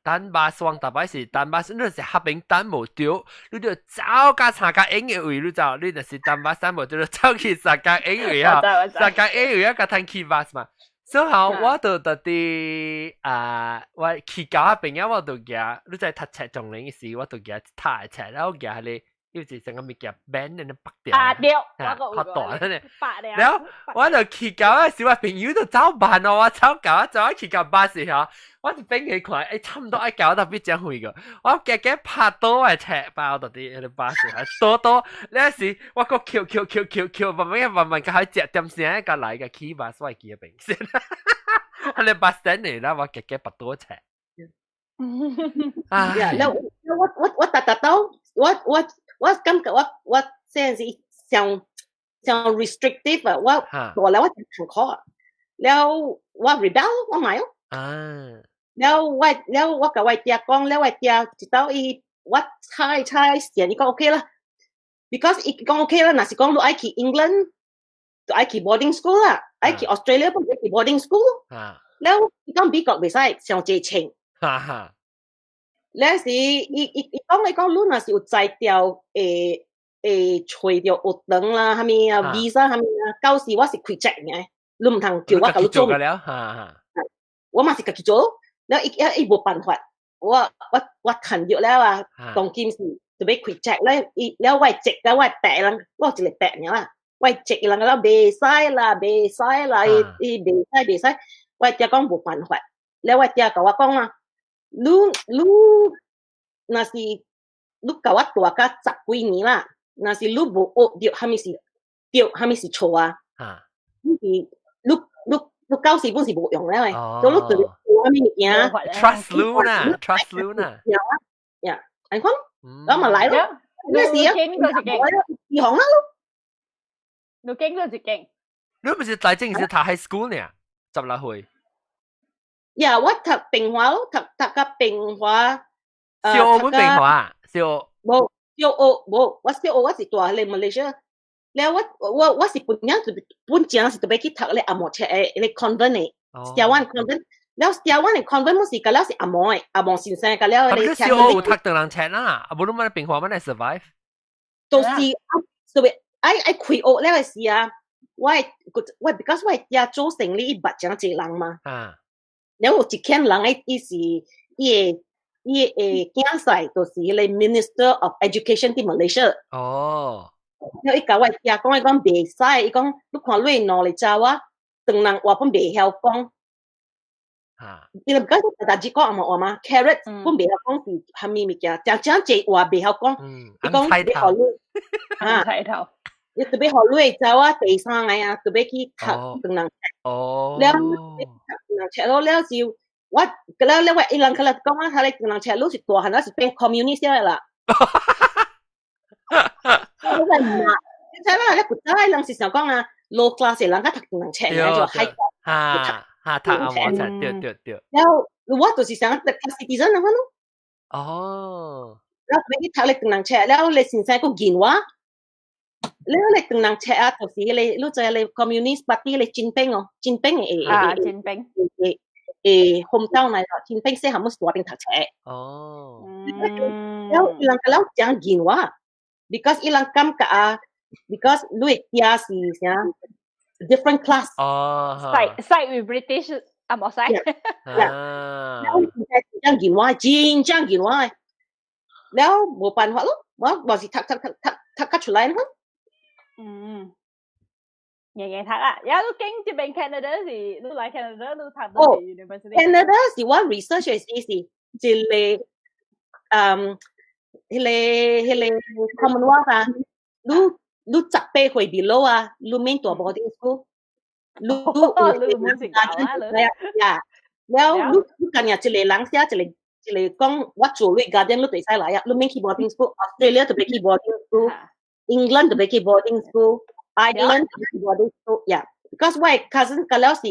等巴士往大巴士，等巴士你是下邊等無掉，你就走架參加英語位，你就你就是等巴士無掉，走去參加英語啊，參加英語啊個聽 key bus 嘛。所以我就特啲我去教下邊啊，我就夾，你在讀冊仲領時，我就夾睇冊，然後夾你。要是成個物件 band 喺度拔掉，拍斷咧。然後我就去搞啊，小朋友就走慢咯，我走搞走去搞巴士嚇，我就俾佢看，差唔多一搞特別正會個，我夾拍多嘅尺包到啲喺度巴士係多，呢時我個翹，慢慢佢喺隻點先一個嚟嘅 key 巴士我記得先，喺你巴士嚟啦，我夾拍多尺。แล้ว我達到我感覺我現在像 restrictive 啊，我ตัวแล้วว่าฉันขอแล้วว่า rebel ว่าหมายแล้วว่ากับว่าเจ้า講แล้วว่าเจ้า知道伊ว่าใช่เสียนี่ก็โอเคละ because อีกก็โอเคละนะสิ講ลูกไอ้去 England ลูกไอ้去 boarding school 啦ไอ้去 Australia ต้องไป boarding school แล้วอีกก็美國ไม่ใช่上借錢แล้วสิอี講你若是有在掉找掉學堂啦，係咪啊 visa 係咪啊？舊時我是開隻嘅，你唔通叫我做嘅了，我嘛是自己做，แล้วอี冇辦法，我談咗แล้ว啊，當今是就俾開隻แล้ว我隻แล้ว我แปะ啦，我一個แปะเนี่ย啦，喂，直人啦，袂使啦，袂使啦，伊袂使，我爹讲无办法，了我爹甲我讲啊，你若是你甲我大甲10几年啦，若是你无学着，虾米是对，虾米是错啊？你到时本是无用咧，所以你对虾米物件 ？Trust Luna，Trust Luna，呀，你看，咁咪嚟咯，咩事啊？二行啦。你經都是經，你唔是大正是讀 high school 呢？10歲。呀，我讀平華咯，讀個平華。小學本平華，小學。冇，我小學我是住喺馬來西亞，แล้ว我是本正是特別去讀咧阿摩車誒，咧 convent 嘅，小灣 convent，แล้ว小灣嘅 convent 冇是個แล้ว是阿摩先生個แล้ว。咁小學有讀當人車啦，無論乜平華乜嚟 survive。都是所謂。I 開學了嘅時啊，我 because 我家做生意捌講一人嘛，然後一間人伊是伊嘅囝婿，就是咧 Minister of Education 喺 Malaysia。然後伊甲我家講，伊講袂使，伊講你看你攞嚟教我，當人話本袂曉講。伊唔講大隻講阿嘛 ，carrot 本袂曉講是蝦米物件，正濟話袂曉講，伊講你學你睇頭。你特別學你就啊第三個啊，特別去讀當人車，แล้ว當人車咯，แล้ว是我แล้วว่าอีหลังเขาเลย講ว่า佢當人車รู้สึกตัวหันว่าสิเป็นคอมมิวนิสต์เลยล่ะใช่ไหมใช่แล้วกูได้หลังสิ想講啊 low class หลังก็讀當人車就 high class 讀阿摩車，對。แล้ว我就是想讀 class citizen 啊嘛咯，แล้วไปที่讀เลย當人車แล้วเลย先生ก็กินว่าแล้วเลยตั้งนางแชร์ตัวสีเลยรู้จักเลยคอมมิวนิสต์ปาร์ตี้เลยจินเป้งจินเป้งจินเป้งโฮมเต้าไหนล่ะจินเป้งเสียหามุสตัวเป็นถักแชร์แล้วอีหลังก็แล้วจังกินว่า because อีหลังกำกะ because ลุยยาสีเนี่ย different class side with British อ่ะหมอไซแล้วจังกินว่าจริงจังกินว่าแล้วบ่ปันว่าลูกว่าบ่สิทักกัด出来นะ嘢睇啦，有都經接並 Canada 時，都嚟 Canada 都讀到 university。Canada 時我 research 係即係迄 Commonwealth 啊，你10倍會 below 啊，你免大 boarding school，你冇成教啦，แล้ว你今日一個人寫一個講我做你 garden 你對曬來啊，你免去 boarding school，Australia 特別去 boarding school。England 特別去 boarding school，Ireland 特別去 boarding school，yeah。because 我 cousin 個了是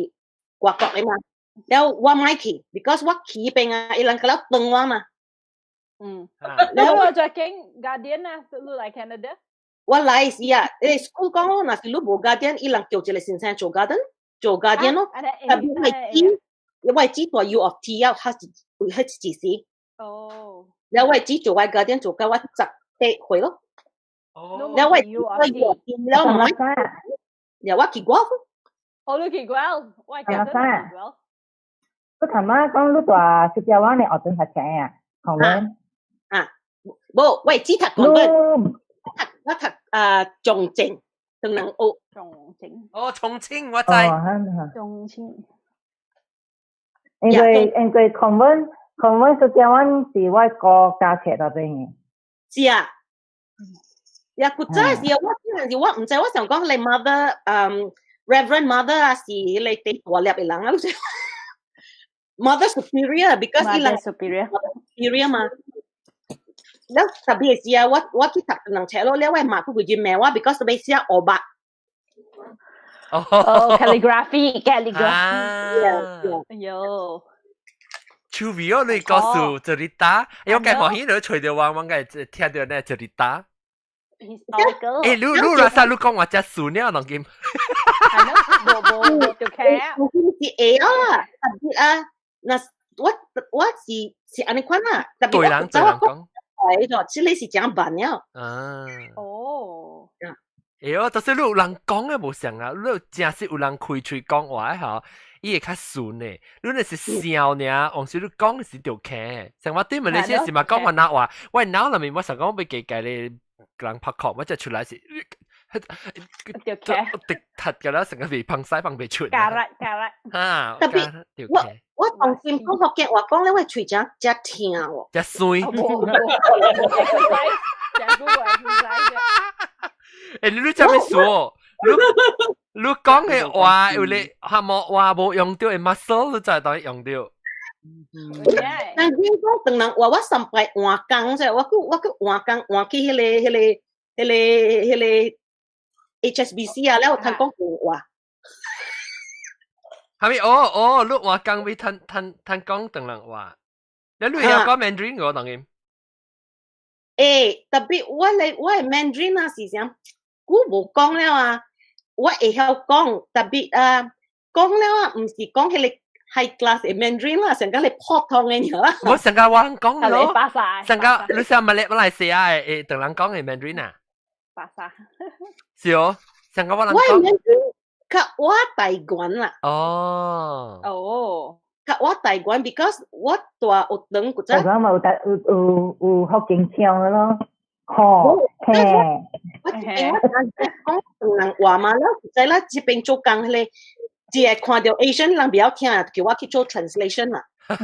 外國嘅嘛，แล้ว我唔去 ，because 我去邊啊，伊人個了當我嘛。แล้ว我再經 Guardian 啊，你嚟 Canada？我嚟是啊，school 講嗱是你冇 Guardian，伊人叫一個先生做 Guardian 咯，特別我知道 U of T 啊，佢係自私。แล้ว我知做 Guardian 做到我10歲咯。แล้วว่าแล้วมันอย่าว่ากี่กว่า你กี่กว่าว่ากี่กว่าก็ถามว่าก็รู้ตัวสิบยาว่าในออดเป็นถัดแฉอ่ะของเล่นบ่ว่าจีถักของเล่นว่าถักจงเจงตรงนั้นโอ重慶我知重慶因為 convent สิบยาว่า是外國價錢嗰邊嘅是啊呀，古仔是我唔知，我想講你 mother reverend mother 啊，是你哋大粒嘅人啊，mother superior because 伊人 superior 嘛。แล้ว特別是啊，我去讀人車咯，แล้ว我馬佢會咩話 because 你寫歐巴。calligraphy 有。除非我你告訴這裡打，因為我喺度吹到我嘅聽到呢這裡打。你講我只數呢？當劍係咯，冇條劇。是啊，嗱，我是安尼款啊，特別對人講，係咗，即係是講辦了。就是你有人講嘅無相啊，你真是有人開嘴講話嚇，伊會較順嘅。你若是笑呢，往時你講是條劇，像我對問你先是嘛講話那話，喂，腦裡面我想講要計咧。人拍殼，我就出來是條劇滴突㗎啦，成個鼻碰西碰鼻出。假啦嚇，特別我當時講福建話講咧，我嘴真聽喎，一衰。誒，你做咩說？你講嘅話，有你係冇話冇用到嘅 muscle，你就係當用到。但係講當人話我上擺換工啫，我去換去迄個 HSBC 啊，แล้วท่าน講話。係咪？你換工俾ท่าน講當人話，你有講 Mandarin 嘅當然。特別我係 Mandarin 啊，是啥？我冇講了啊，我會曉講，特別講了啊，唔是講迄個 high class 嘅 Mandarin 啦，成個你普通嘅嘢啦。我成個我講咯，成個你成馬來西亞嘅當人講嘅 Mandarin 啊。巴沙。是哦，成個我人講。我 Mandarin 較我台灣啦。哦。較我台灣 ，because 我大學堂嗰陣。台灣有福建腔嘅咯。我講人話嘛，แล้ว在啦這邊做工咧，只係看到 Asian 人比較聽，叫我去做 translation 啦。但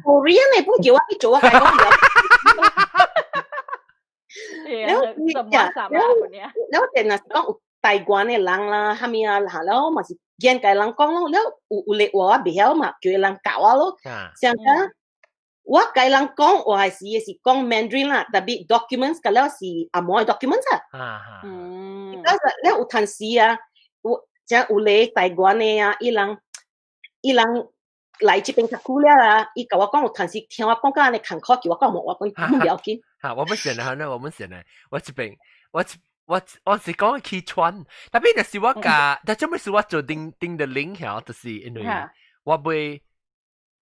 Korean 你不叫我去做啊，係講แล้วแต่น่ะ講台灣嘅人啦，係咪啊？แล้ว嘛是見嘅人講咯，แล้ว有咧話唔曉嘛，叫人教我咯，像咁。我介人講我係講 Mandarin 啦，特別 documents 嘅了是阿摩嘅 documents 啊。但係咧有陣時啊，像有咧台灣嘅啊，伊人來這邊讀書了啊，伊甲我講有陣時聽我講緊你坎坷，叫我講我講唔了緊。我們選啦，我們選啦，我這邊我是講去穿，特別就是我家，但係咩事我做定的領曉，就是因為我會。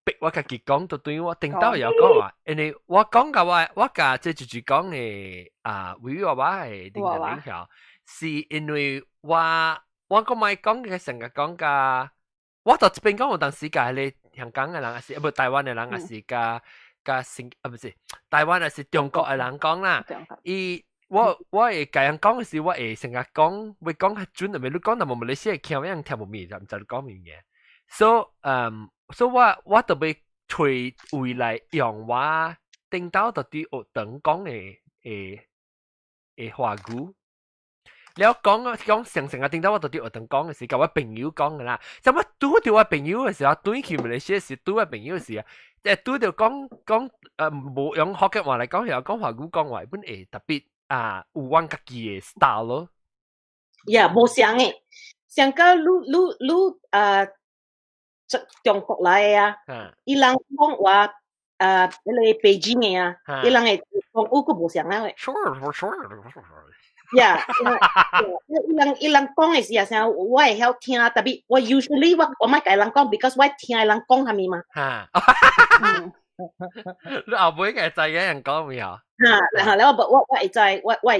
逼我家己講到對我頂到有講話，因為我講嘅我家即係講嘅為我係定嘅領曉，是因為我個咪講嘅成日講嘅，我到這邊講有當時嘅咧香港嘅人還是台灣嘅人還是不是台灣還是中國嘅人講啦，我會介人講嘅時，我會成日講會講係準，咪你講但冇馬來西亞腔，一樣聽唔明，就唔知你講乜嘢。所我特別隨回來用我頂到到啲學堂講嘅話語，你講成啊頂到我到啲學堂講嘅時，甲我朋友講嘅啦。就我拄到我朋友嘅時候，對佢咪嚟寫時拄我朋友嘅時啊，拄到講冇用學嘅話嚟講，又講話語講話本誒特別有阮家己嘅 style 咯。冇像誒，像個中國來啊，伊人講話你北京嘅啊，伊人係講烏個冇上啦喂。伊人講嘅時候，我係曉聽，特別我 usually 我咪介人講 ，because 我聽人講係咪嘛？你後尾嘅就係人講未啊？然後我係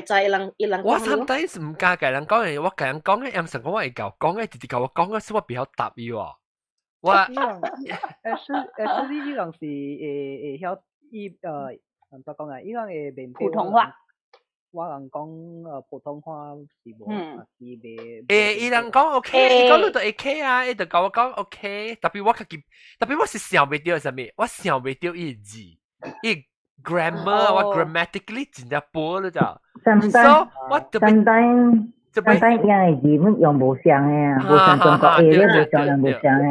在伊人。我 sometimes 唔加介人講嘅，我介人講嘅，有時我係教講嘅，直接教我講嘅，所以我比較答伊喎。我actually 依個是曉怎講啊？依個嘅面普通話，我人講普通話是無，是未。伊人講 OK， 伊講你都 OK 啊，伊就教我講 OK， 特別我是想袂到啥物，我想袂到伊字，伊 grammar 我 grammatically 真係薄了咋，所以我特別。但係因為字本用無相嘅，無相中國嘅，無相人無相嘅。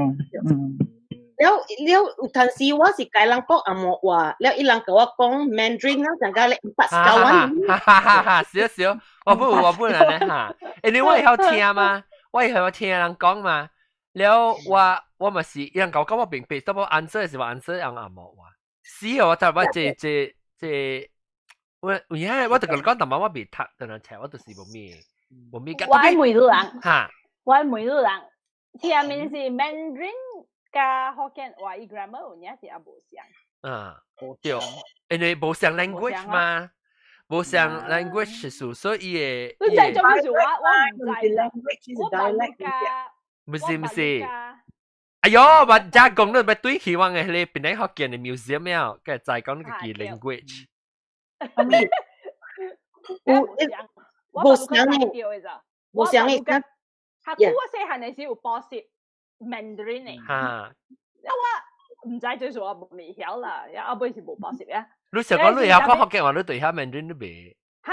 了有陣時我是介人講阿莫話，了伊人甲我講 Mandarin 啦，陣間你八九蚊。少，我本人咧嚇，因為我係曉聽嘛，我係曉聽人講嘛，了我咪是伊人講我明白，但我 answer 是話 answer 人阿莫話，是我就話這我就講但係我未讀，但係聽我都是冇咩。我每日人，我每日人，前面是 Mandarin 加福建話伊 grammar 有嘢是阿無相。對，因為無相 language 嘛，無相 language 所以嘅。你真係做咩事？我唔知 language，唔是。哎喲，我家講到咪對希望嘅你邊啲福建嘅 museum 咩？跟住再講呢個 language。冇想嘅，冇想嘅。下古我細漢嘅時候補習 Mandarin 嚟，因為唔知最數我未曉啦，有後尾是冇補習嘅。你成個你有講學嘅話，你對下 Mandarin 都未。嚇！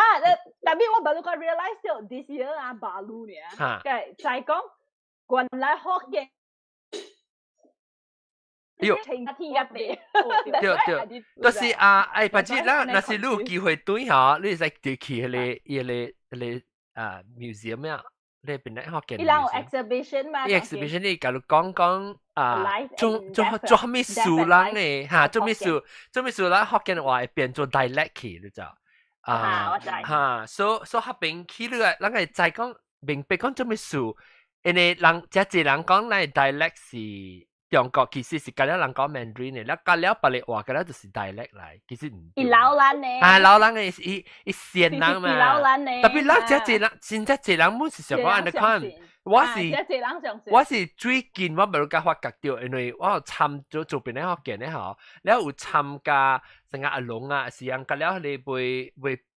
但係我baru realize 到 this year 啊，baru 呢，嘅就係講原來學嘅。對，就是啊，不知啦，那是你有機會對下，你使對去迄個museum 啊，你邊咧學嘅？伊有 exhibition 嘛？exhibition 你假如講做咩數人嘅嚇，做咩數人學嘅話會變做 dialect 去，你知？我知。所以合併起嚟，人係再講明白講做咩數，因為人即係人講嚟 dialect 是。中國其實是隔了人講 Mandarin 嘅，แล้ว隔了別嚟話，隔了就是 dialect 嚟，其實唔。伊老人嘅。老人嘅，伊善人嘛。老人嘅。特別咱這人，現在這人冇是上講安尼看，我是最近我冇甲發覺到，因為我有參做邊咧學嘅咧嗬，แล้ว有參加成個阿龍啊，是人隔了你會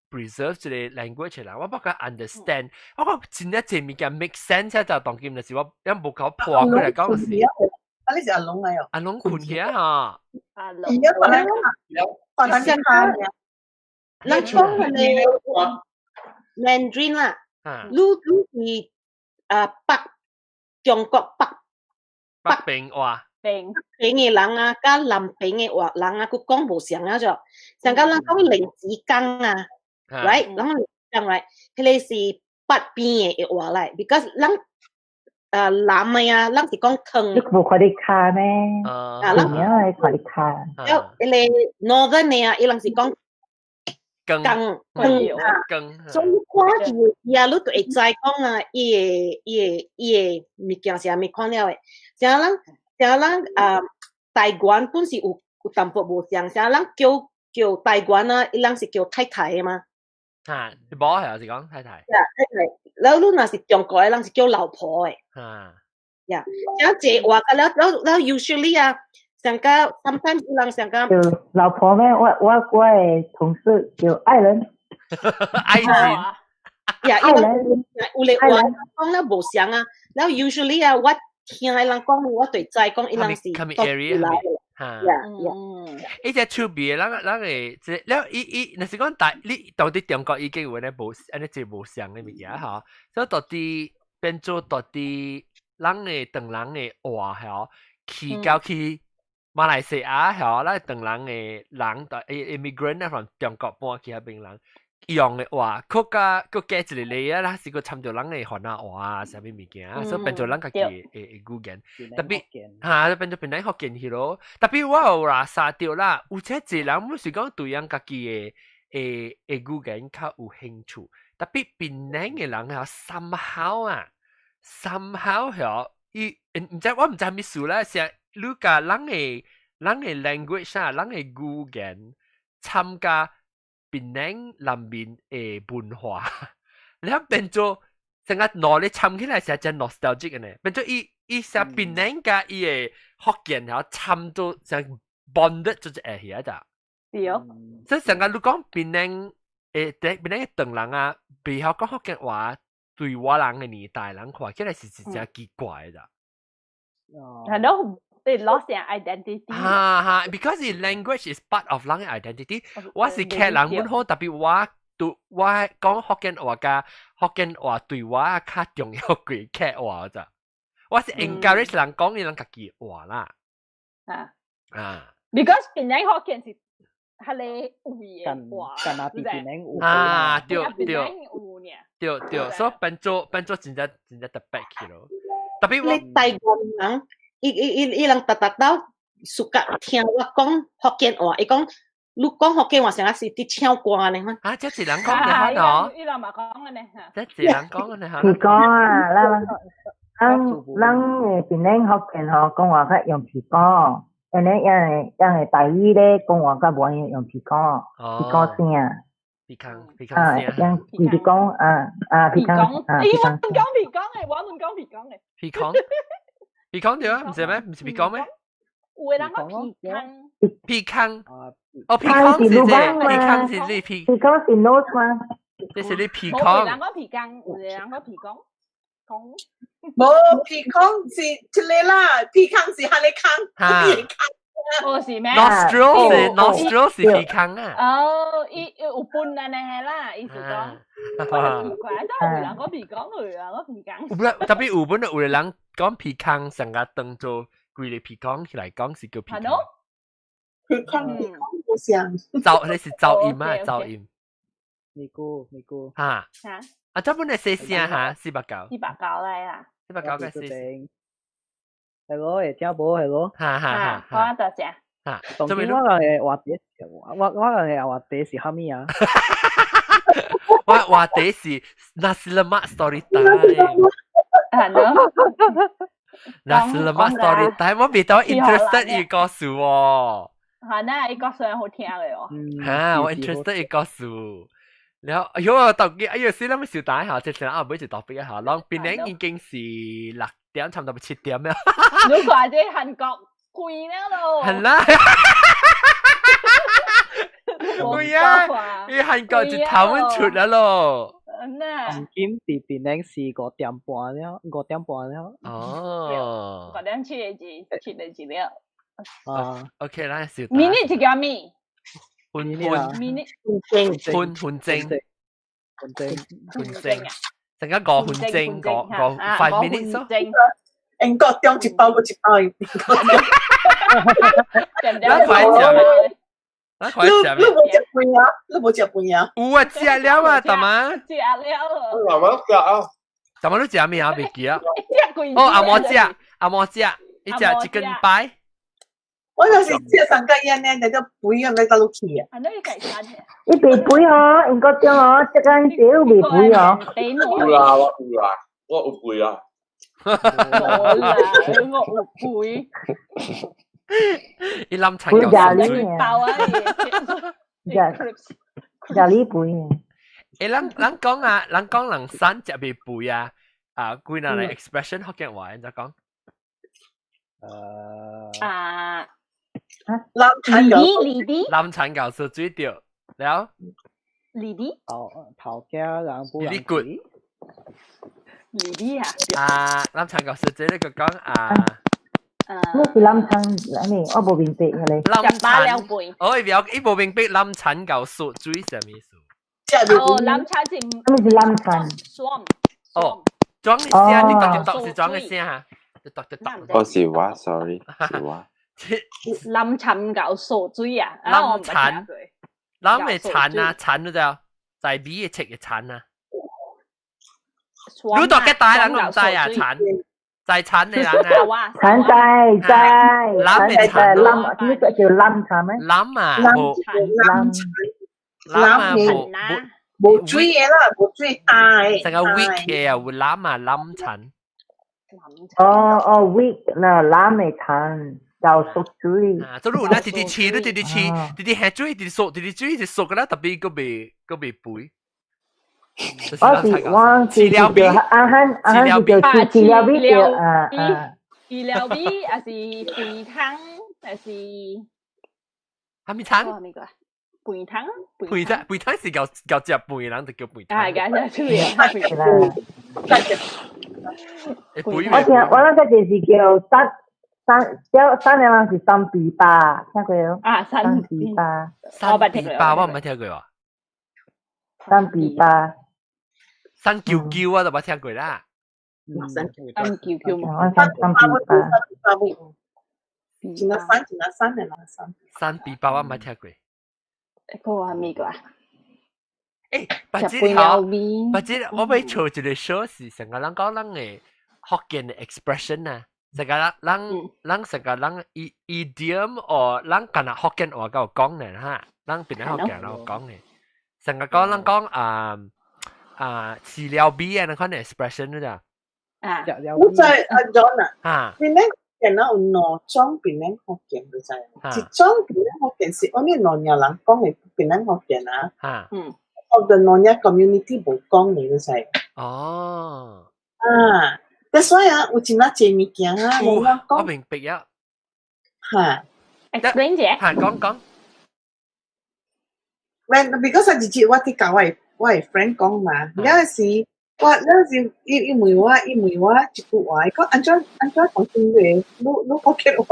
preserve 這個 language 啦，我不過 understand，我講真係這物件 make sense 就當今就是我一冇搞破佢嚟講是。啊！你是阿龍嚟哦？阿龍困起啊！嚇！阿龍，而家發緊真係，你講係你 Mandarin 啦，你是中國北邊話，北嘅人啊，加南邊嘅話人啊，佢講無相啊咗，成個人講靈子根啊 ，right， 人靈子根 right， 佢哋是北邊嘅話嚟 ，because 人。南嘅啊，咱是講坑。你冇看啲卡咩？咱係看啲卡。有你 Northern 嘅啊，伊人是講更。所以掛住呀，你都會知講啊，伊個物件是未看了嘅。像咱台灣本是有淡薄無像，像咱叫台灣啊，伊人是叫太太嘅嘛。你冇係是講太太。太太。แล้วรุ่นน่ะสิจงก้อยลังสิเกี่ยวเหล่าพอยyeah แล้วเจว่ากันแล้ว usually อ่ะสังกา sometimes ลังสังกาเหล่าพอแม่ว่า同事叫愛人愛人yeah 愛人有嚟話講แล้วบ่เสียงอ่ะแล้ว usually อ่ะว่า聽ลัง講ว่า對ใจ講อีลังสิ coming area 呢隻出邊咱嘅即แล้ว那是講大你到底中國已經有呢無安尼即無相嘅物件嚇，所以到底變做到底咱嘅當人嘅話嚇，去到去馬來西亞嚇，咱當人嘅人到 immigrant 從中國搬去嗰邊人。用嘅話，佢加一個例啊，啦是個參照人嘅河南話啊，啥物物件啊，所以變做人家己嘅語言，特別嚇變做變嚟學見去咯。特別我有話殺掉啦，有且一人唔是講對人家己嘅語言較有興趣，特別變嚟嘅人係somehow 係伊唔知我唔知係咩事啦，成你甲人嘅 language 啊，人嘅語言參加。檳榔南面嘅文化，你睇變做成個腦你參起來係真 nostalgic 嘅呢，變做伊成檳榔加伊嘅福建然後參到成 bonded 做一下咋，係哦，所以成個你講檳榔檳榔嘅唐人啊，背後講福建話對我人嘅年代人看起來是真正奇怪咋，係咯。They lost their identity. Because the language is part of 人嘅 identity. 我是客人本好，特別我講福建話加福建話對我較重要過客話咋。我是 encourage 人講伊人家己話啦。Because 檳榔福建是係你會嘅話，近啊檳榔對，所以變做真正特別去咯。特別我台灣人。伊人特到 suka 聽我講福建話，伊講你講福建話成日是啲唱歌呢嘛？即係人講嘅嗬，伊人咪講嘅呢嚇，即係人講嘅呢嚇。皮講啊，咱嘅檳榔福建嗬講話較用皮講，然後因為台語咧講話較無用皮講，皮講聲。皮康聲。皮講皮講皮講嘅，我們講皮講嘅。皮講。皮康對啊，唔是咩？唔是皮康咩？有個人講皮康，哦皮康是這，皮康是這皮。皮康是 nose 嗎？这是你皮冇康。人講皮筋，有人講皮講。冇皮康是出嚟啦，皮康是下你康，皮康。哦是咩 ？nostril 是皮康啊。哦，有半啊，你係啦，意思講。奇怪，真係有人講皮講，有人講皮筋。唔係，特別有本有人講皮康，成日當做規個皮康起來講是叫皮康。皮康不像。你是噪音啊，噪音。咪咕。嚇。啊，這本係四聲嚇，489。489嚟啊。489嘅四聲。係咯，會聽無係咯。哈，好多謝。嚇，當然我嘅話題，我嘅話題是蝦米啊？我話題是 Nasi Lemak Story Time。係咯。Nasi Lemak Story Time，我未到 interested 要告訴我。係呢，你告訴好聽嘅喎。嚇，我 interested 要告訴。然後，如果我特別，先諗小打一下，即係啊，每次特別一下，當邊咧已經是6點，差唔多7點啦。如果或者韓國攰啦咯。係啦。攰啊！你韓國就頭温出啦咯。唔見啲邊咧是5點半了。哦。5點7了。啊 ，OK 啦，小打。minute 就叫咩？半 minute 半正，成間個半正個5 minutes 咯。英國點一包一包，咱快食，咱快食。你冇食飯啊？你冇食飯啊？有啊，食了啊，大媽。食了。慢慢食啊。大媽都食咩啊？未記啊。哦，阿嬤食，你食chicken pie。我就是食3個月呢，就肥啊，你到落去啊。係咯，你計餐嘅。你未肥哦，英國點哦，即間少未肥哦。有啦，我有肥啊。冇啦，我有肥。你諗陳舊水爆啊！廿呢肥啊！咱講啊，咱講人生食未肥啊，幾那嚟 expression 福建話，你就講。lâm產教授追掉，了。離啲。頭家人不人good。離啲啊！lâm產教授即係佢講咩是lâm產？咩？我冇明白嘅你。lâm產。我冇明白lâm產教授追什麼意思？哦，lâm產是。咩是lâm產？爽。哦，裝嘅聲，你讀是裝嘅聲嚇。我是話 ，sorry， 是話。lâm產教授追啊！lâm產，lâm係產啊，產嗰就大 B 嘅切嘅產啊。你讀嘅大人唔知啊，產，就係產你人啊。產在，lâm係產lâm，呢個叫lâm產咩？lâm啊，冇追嘢啦，冇追大。成個 week 嘅啊，會lâm啊，lâm產。week 嗱lâm係產。教熟水，做路那直直切，直直切，直直下水，直直熟，直直水，直熟噶啦，特別個未背。我是飼料味，阿漢是叫飼料味叫飼料味，還是肥湯，還是蝦米湯？肥湯，肥湯是叫隻肥人就叫肥湯。係㗎，就係我那個就是叫三兩人是三比八，聽過冇？三比八，我唔係聽過喎。三比八，三九九我都冇聽過啦。三九九，我三比八。三比八我唔係聽過。嗰個係咩個啊？誒，或者我咪做一個 show 是成個人講人嘅福建嘅 expression 啊。成個人成個人 idiom 或人近日福建話嗰度講嘅嚇，人變咗福建嗰度講嘅，成個講人講飼料味啊，你看啲 expression 嗰咋？我在John 啊，邊咧人有兩種邊咧福建嘅啫，一種邊咧福建是我哋農業人講嘅邊咧福建啊，我哋農業 community 冇講嘅嘅啫。哦。所以啊，有真啊濟物件啊，我明白啊。嚇 ，explain 者。講。because 我直接我啲教我係 friend 講嘛，有陣時伊問我一句話，講安怎講英語，你福建話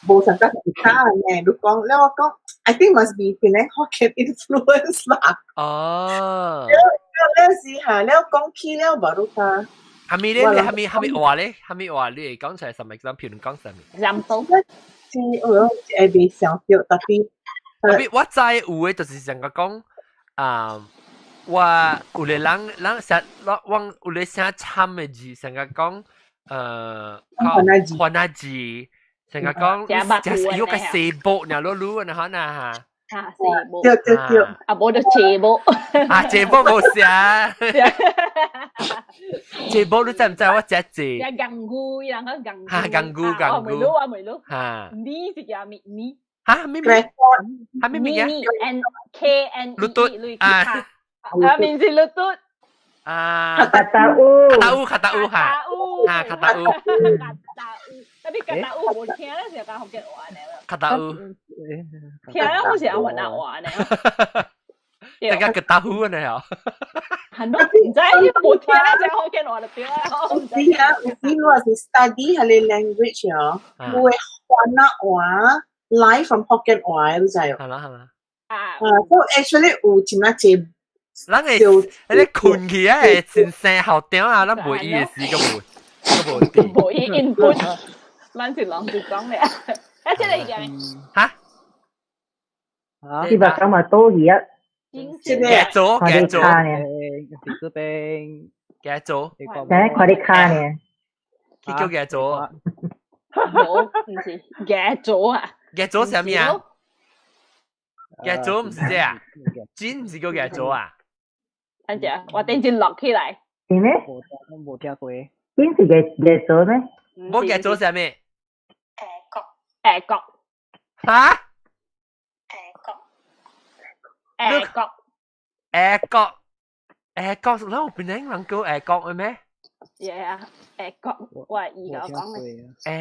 無相干其他嘅，你講，แล้ว我講 I think must be เป็น Hokkien influence 啦。哦。แล้วสิค่ะแล้ว講起แล้วบ่รู้ค่ะ。係咪咧？係咪話咧？係咪話你嚟講出嚟什麼？example 講什麼？example 是我係未想到，特別我知有嘅就是成個講我有啲人成往有啲寫參嘅字，成個講換下字，成個講有個細部，然後攞然後呐嚇。細部，對，啊冇得斜部，斜部冇寫，斜部你知唔知我隻字？有gangu，有個gangu，gangu，我未錄，嚇，呢是叫咩呢？嚇咩？嚇咩名嘅 ？N K N E 啊，名字錄嘟。kata u ha kata u tapi kata u 我聽咧時候講福建話咧 kata u 聽咧好似有雲南話咧大家 kata u 呢又很多唔知冇聽咧就福建話就對啦有時我是 study 係你 language 啊會雲南話 live from 福建話你知喎係嘛so actually 有真係借咱誒，你困起啊，真生好屌啊！咱袂意嘅事個無意 input， 咱是兩字講嘅。啊，即係嘅咩？嚇？呢個咁啊多嘢。嘅做，呢邊嘅做。誒，快啲卡呢？佢叫嘅做。冇，唔是嘅做啊。嘅做係咩啊？嘅做唔是啫啊？真唔是叫嘅做啊？等陣，我等陣落起來。係咩？冇聽過。邊是嘅做咩？冇嘅做係咩？誒角。嚇？誒角，嗱我邊能叫誒角嘅咩？Yeah， 誒角，我係而家講嘅。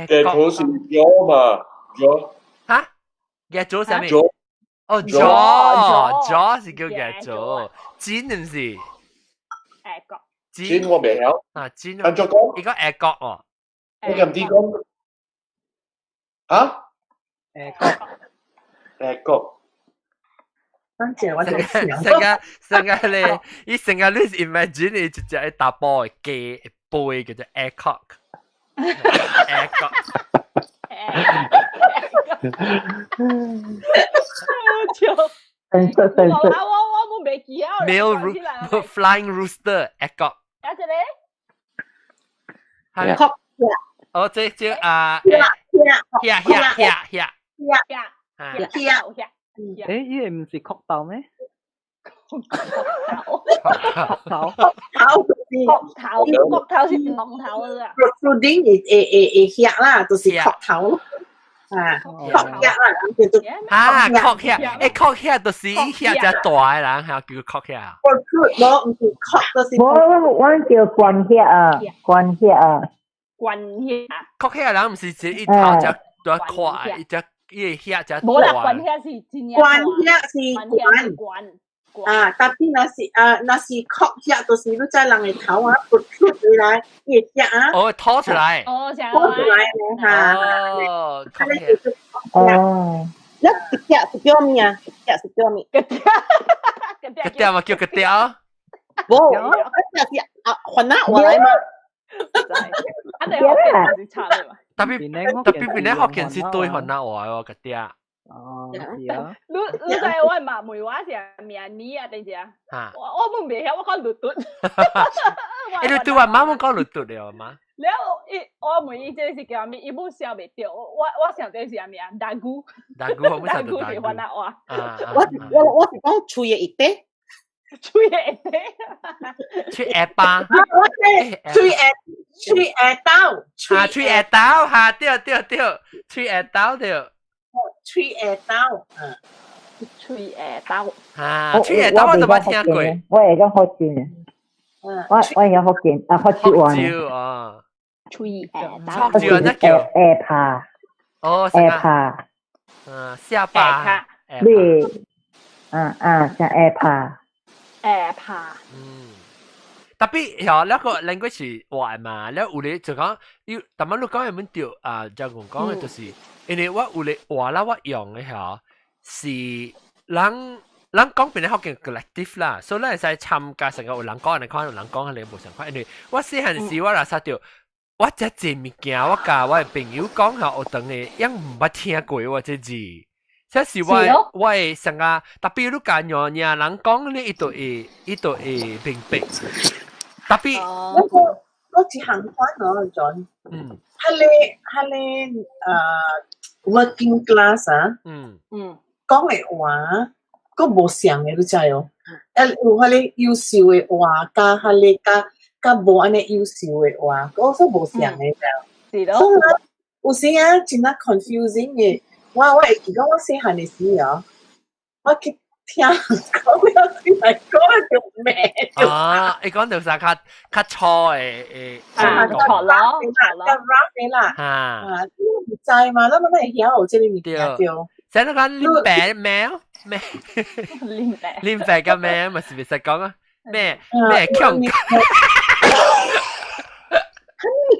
嘅做是咗嘛？咗。嚇？嘅做係咩？哦，jaw 是叫嘅做，尖唔是？誒角。尖我未曉。啊，尖。按照講。而家誒角哦。我咁啲講。啊？誒角。成日咧，伊成日你 imagine 你直接打波嘅雞杯叫做 egg cock，egg cock。我冇記啊。Male flying rooster egg cock。有隻咧。係 cock。哦，即啊，here。誒，依個唔是曲豆咩？角頭是龍頭啊。Protruding 係啦，就是角頭啊，角啦，啊，角誒，角就是隻大嘅人，係叫角。Protrude 唔是角，就是我叫關殼啊，關殼啊。角人唔是只一頭只多塊，只一隻只。冇啦，關殼是真嘅。關殼是關。啊，特別那是角殼，就是你在人嘅頭啊，protrude 出來一隻啊。哦，拖出來。哦，拖出來嚇。哦，角哦。一隻叫咩啊？一隻叫咩？個條嘛叫個條。冇，一隻是雲南話嚟嘛。特別邊咧學件是對雲南話喎，個條。哦，係啊。你就係我馬梅話是咩呢啊？定住啊？我冇明曉，我講律嘟。你對話媽冇講律嘟了嗎？然後我每一件事叫咩？一部笑未掉，我想這是咩啊？大姑。大姑好唔想到大姑。是雲南話。我是講吹嘅一啲。吹嘅一啲。吹下巴。吹下刀。啊，吹下刀嚇，對，吹下刀對。吹下刀，吹下刀，啊，吹下刀我就冇聽過。我係講福建，我係講福建，啊福州話。福州啊，吹下刀。福州那叫下巴。哦，下巴。下巴。你像下爬。下爬。特別係แล้ว個 language 話嘛，แล้ว有咧就講要，但係你講有冇掉啊？就講嘅就是，因為我有咧話啦，我用嘅係人講邊咧學嘅 collective 啦，所以咧係參加成個有人講，人講有人講，你冇想法，因為我細漢時我嗱殺掉，我只字物件，我教我嘅朋友講下我等嘅，因唔捌聽過我隻字。即是我成個特別你講樣嘢，人講咧，伊度會明白。特別我只行翻我John，係你working class 啊，講嘅話，個無常嘅，你知哦。有係你優秀嘅話，加係你加無安尼優秀嘅話，嗰個無常嘅就。是咯。所以有時啊，真係 confusing 嘅。我會記得我細漢嘅時候，我去聽講有時係講條咩？你講條啥較錯誒錯咯，較 rough 嘅啦。唔知嘛，咱們都係曉即個物件叫。即係講林白喵咩？林白嘅咩？咪是咪實講啊？咩強？物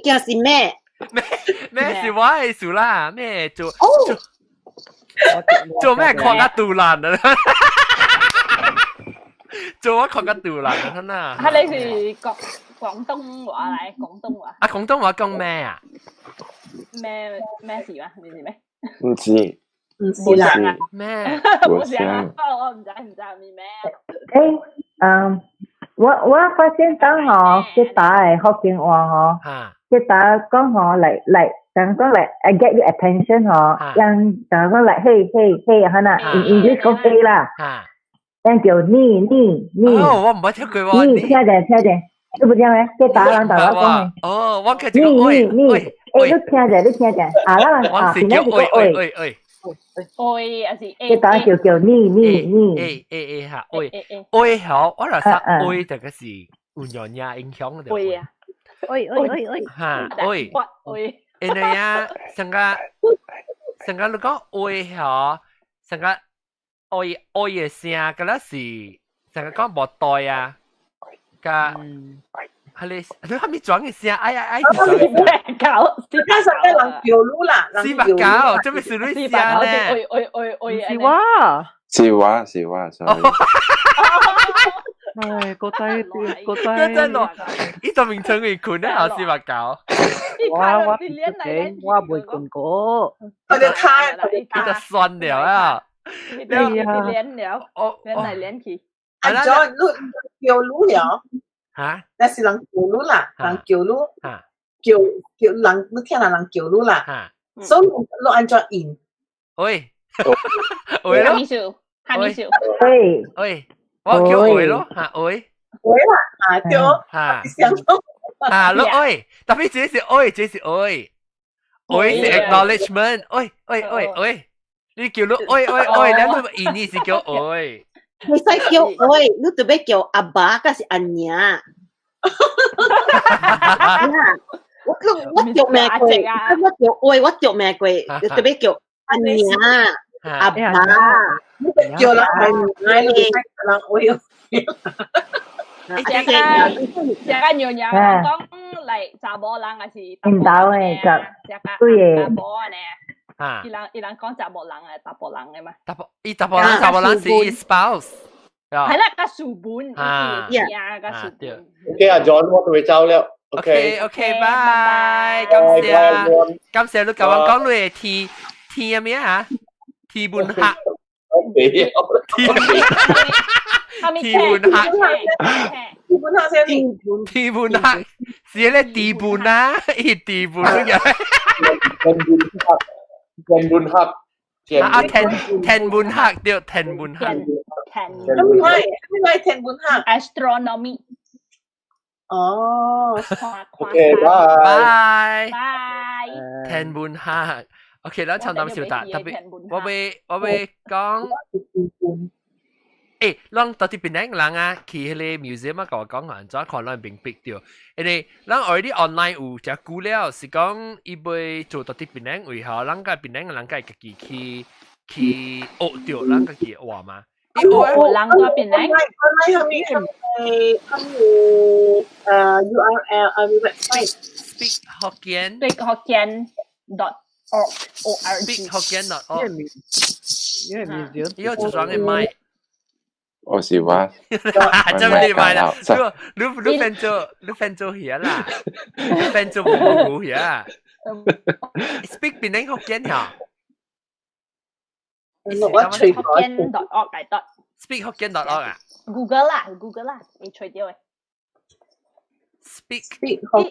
件是咩？咩是我嘅事啦？咩做咩擴個杜蘭啊？做乜擴個杜蘭啊？真啊！係你是廣東話嚟？廣東話啊？廣東話講咩啊？咩事啊？你知咩？唔知。唔是啦。咩？冇事啊！我唔知係咩。我發現當去打嘅福建話去打講嚟。等講嚟 I get your attention 人等講嚟嘿係啦 in English 講嘿啦，人叫你，我唔係聽佢話你聽見，你唔聽咩？即打人台灣講嘅，我其實你，你聽見，啦，是叫喂，還是即打叫你，嚇，喂好，我嚟實喂就係是有樣嘢影響嘅。喂啊，喂，嚇，喂。因為啊，成個你講愛嗬，成個愛嘅聲，嗰粒是成個講無對啊，個係你係咪轉嘅聲？哎，咩搞？加上嘅人叫嚕啦，四百九，做咩是女聲咧？是話，sorry。唉，個仔，呢度名稱嘅困咧，後四百九。我未見過。我哋睇，呢度酸了啊！你練了，練嚟練去。阿 John，你叫嚕了？嚇？那是人叫嚕啦，人叫嚕，叫人，你聽人叫嚕啦。所以你按照音。喂，哈咪笑。喂。我叫喂咯，嚇喂啦，對哦，你喂，特別這是喂是 acknowledgement，喂，你叫你喂，你意思叫喂，你使叫喂，你特別叫阿爸，嗰是阿娘，我叫咩鬼？我叫喂，我叫咩鬼？你特別叫阿娘。阿爸，叫人係人我要。只個娘娘講嚟查某人還是唔到嘅，對嘅。查某啊，伊人講查某人係查某人嘅嘛？查某人是 spouse。係啦，個書本，個書本。OK，阿 John，我同你走了。OK，拜，感謝你教我講你係天咩啊？天半黑，天半黑，是咧地半啦，地半嘅。天半黑，啊天半黑對，天半黑。咩天半黑 ？Astronomy。哦。OK，拜。天半黑。OK，咱差唔多少答，特別我會講，咱到底邊兩個人啊，去迄個 museum 啊，甲我講安怎看咱明白掉，因為咱 already online 有隻資料，是講伊要做到底邊兩位吼，咱個邊兩個人家己去學掉，咱家己話嘛，我人多邊嚟。URL website Speak Hokkien. Speakhokkien.org. Speakhokkien.org. 因為面子。呢個就講嘅麥。我是話，真係唔係啦。你分做嘢啦，分做冇嘢。Speak 邊啲 Hokkien 呀？Hokkien.org 嚟得。Speak Hokkien.org 啊 ？Google 啦，你除掉嘅。Speak 呢度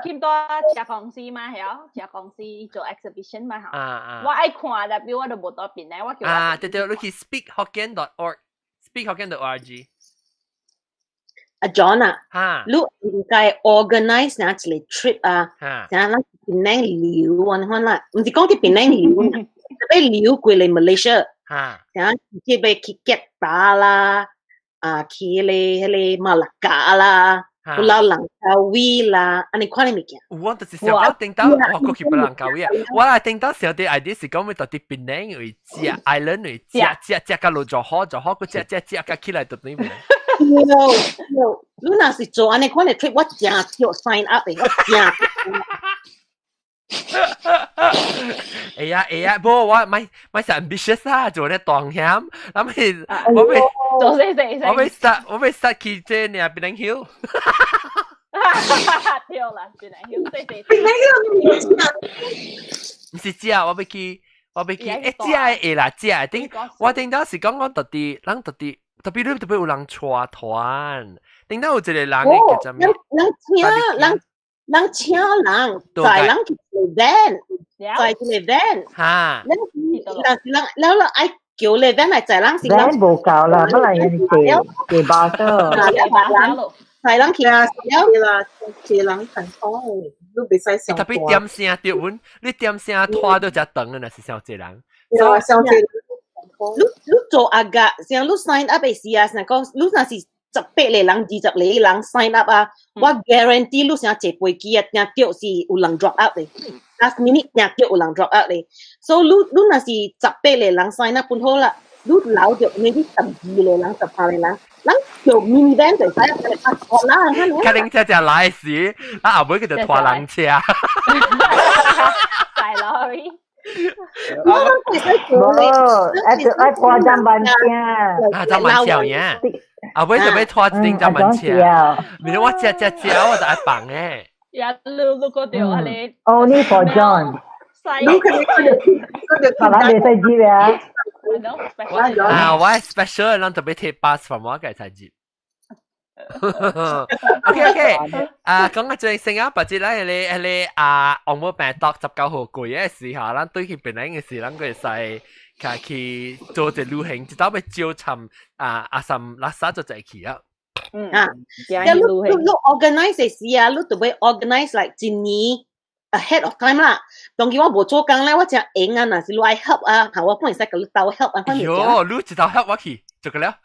見到隻公司嘛係啊，隻公司做 exhibition 嘛嚇。我愛看但係我都冇到邊咧，我叫。對，你去 speakhokkien.org。speakhokkien.org。阿 John 啊，你應該 organize 那一個 trip 啊，然後咱邊領料啊，看啦，唔是講啲邊領料，特別料過嚟 Malaysia，然後直接俾去吉打啦，去迄個馬六甲啦。布拉蘭卡威啦，安尼看你物件。我就是想我聽到我過去布蘭卡威啊，我係聽到上啲 idea 是講要到啲檳城為食 ，island 為食個路就好，個食個起來就點樣？有，你若是做安尼款嘅 trip， 我真叫 sign up 嘅，我真。哎呀，不過我咪 ambitious 啊，做啲當險，諗我咪做死，我咪start 去即係檳城 hill。跳啦，檳城 hill，檳城 hill 唔是知啊，我俾佢，知啊，啦，知啊，我聽到是講特別，人特別有人帶團，聽到有一個人嘅叫做咩？人請人，載人去 event， 載去 event， 嚇，แล้วเราไอ้เกี่ยว event 嚟載人先，人冇夠啦，乜嚟人借巴多，載人去啦，借人很多，都比賽上。特別點聲對阮，你點聲拖到只等啊，是上借人。上借。你做 agak， 像你 sign up 嘅時啊，成講你那是。18個人、20個人 sign up 啊，我 guarantee 你想坐飛機啊，定掉是有人 drop out 嘅 ，last minute 定掉有人 drop out 嘅，所以你若是18個人 sign up 本好啦，你留着你啲12個人、18個人做 mini van 就使入嚟拍啦，架靈車就賴屎，後尾佢就拖人車，大佬。愛拖站板車，站板車呀，後尾就俾拖定站板車，唔係我只我就愛放嘅。呀，你個條啊你 ？Only for John。係啦，你細支啊？我係 special， 人特別貼 bus from 我嘅細支。OK， 講個最新啊，或者咧，你我冇病讀19號攰嘅時候，咱對佢本來嘅事，咱佢使去做隻旅行，直到要招尋阿什垃圾就在去啊。你 organize 嘅時啊，你就會 organize like 一年 ahead of time 啦。當然我冇做工咧，我只應啊，若是你愛 help 啊，我幫你使個你鬥 help 啊，喲，你知道 help 我去做個了。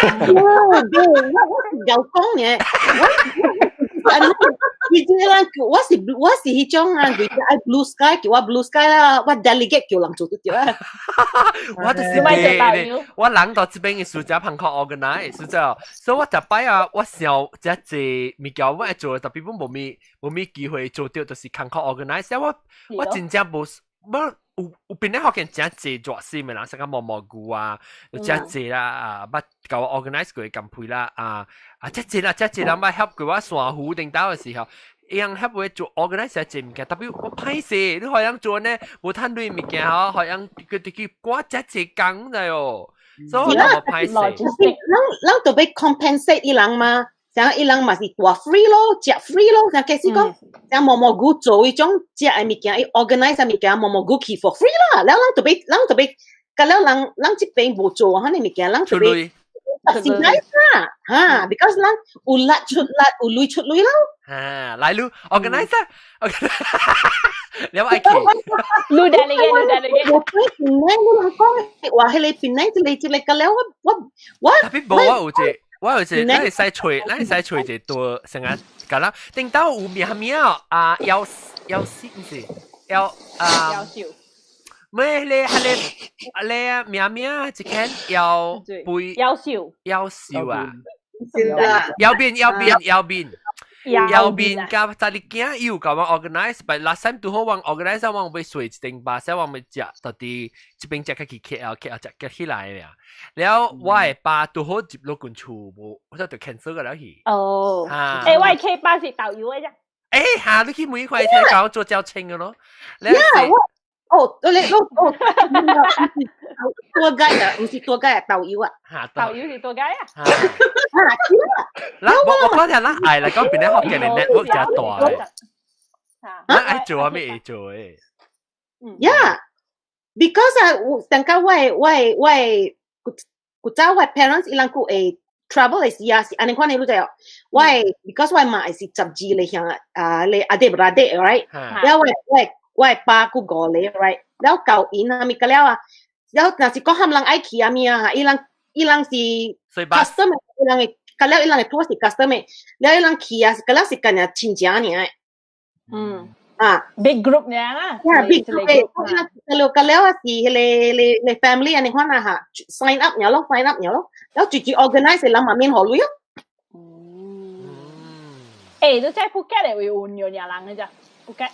我有講嘅，我是迄種啊，佢愛 blue sky 叫我 blue sky 啦，我 delegate 叫人做得掉啊。我就是我人到這邊嘅暑假朋友 organize，暑假，所以我就擺啊，我想即係物件我愛做，特別冇咩機會做到，就是朋友 organize，我真正冇。有邊啲學嘅真係做事咪人成個毛毛菇啊，又真係啦乜搞 organize 佢咁配啦真係啦，乜 help 佢話散戶定到嘅時候，樣 help 佢做 organize 係唔嘅，特別我批事，你可樣做呢？冇攤對物件嗬，可樣佢哋叫瓜真係講嘅喲，所以我批事。咱就俾 compensate 啲人嘛。像伊人嘛是話 free 咯，食 free 咯，像其實講，像毛毛菇做一種食嘅物件，伊 organize 嘅物件，毛毛菇去 for free 啦，然後咱就俾，咁樣人這邊冇做嗰啲物件，咱就俾 subsidize 啦，嚇 ，because 咱有力出力，有鐳出鐳咯。來路 organize 你有愛去？路delegate。我對邊咧，我講話係你邊咧，就嚟個了，我。特別冇我有隻。我有時，咱會使吹一多成日咁啦。頂到有名啊，夭壽唔是夭壽，咩咧？咧咩咩？一間腰背腰瘦啊！是啦，腰邊，甲在你驚有甲我 organize，but last time 都好往 organize，往被水定吧，先往咪食，到底這邊食起 KL 食起來咧。แล้ว我係爸都好接落關厝無，我就 cancel 個了去。哦，誒，我係 K 巴是導遊嘅啫。誒，嚇你去每塊聽講做交清嘅咯。多街啊，唔是多街啊，導遊啊。導遊是多街啊。嗱，我講聽啦，係啦，嗰邊咧學嘅人 network 就大嘅。嗱，愛做啊，咩會做誒？Yeah，because 啊，等下我早我 parents 伊人個誒 travel 係是啊，是安尼款你都知哦。我 because 我媽係是12嚟向嚟阿爹阿爹 right， 然後我爸個個嚟 right， 然後教因啊咪個了啊，然後若是講冚人愛去啊咪啊，伊人是 customer， 伊人嘅個了伊人嘅多是 customer， 然後伊人去啊，個了是個人親戚呢。big group 呢啦，big group， 個了是你 family 啊，你看啊嚇 sign up 咗咯，然後自己 organize 諗下面好累咯。誒，都真係Phuket嚟會換樣人嘅咋？Phuket。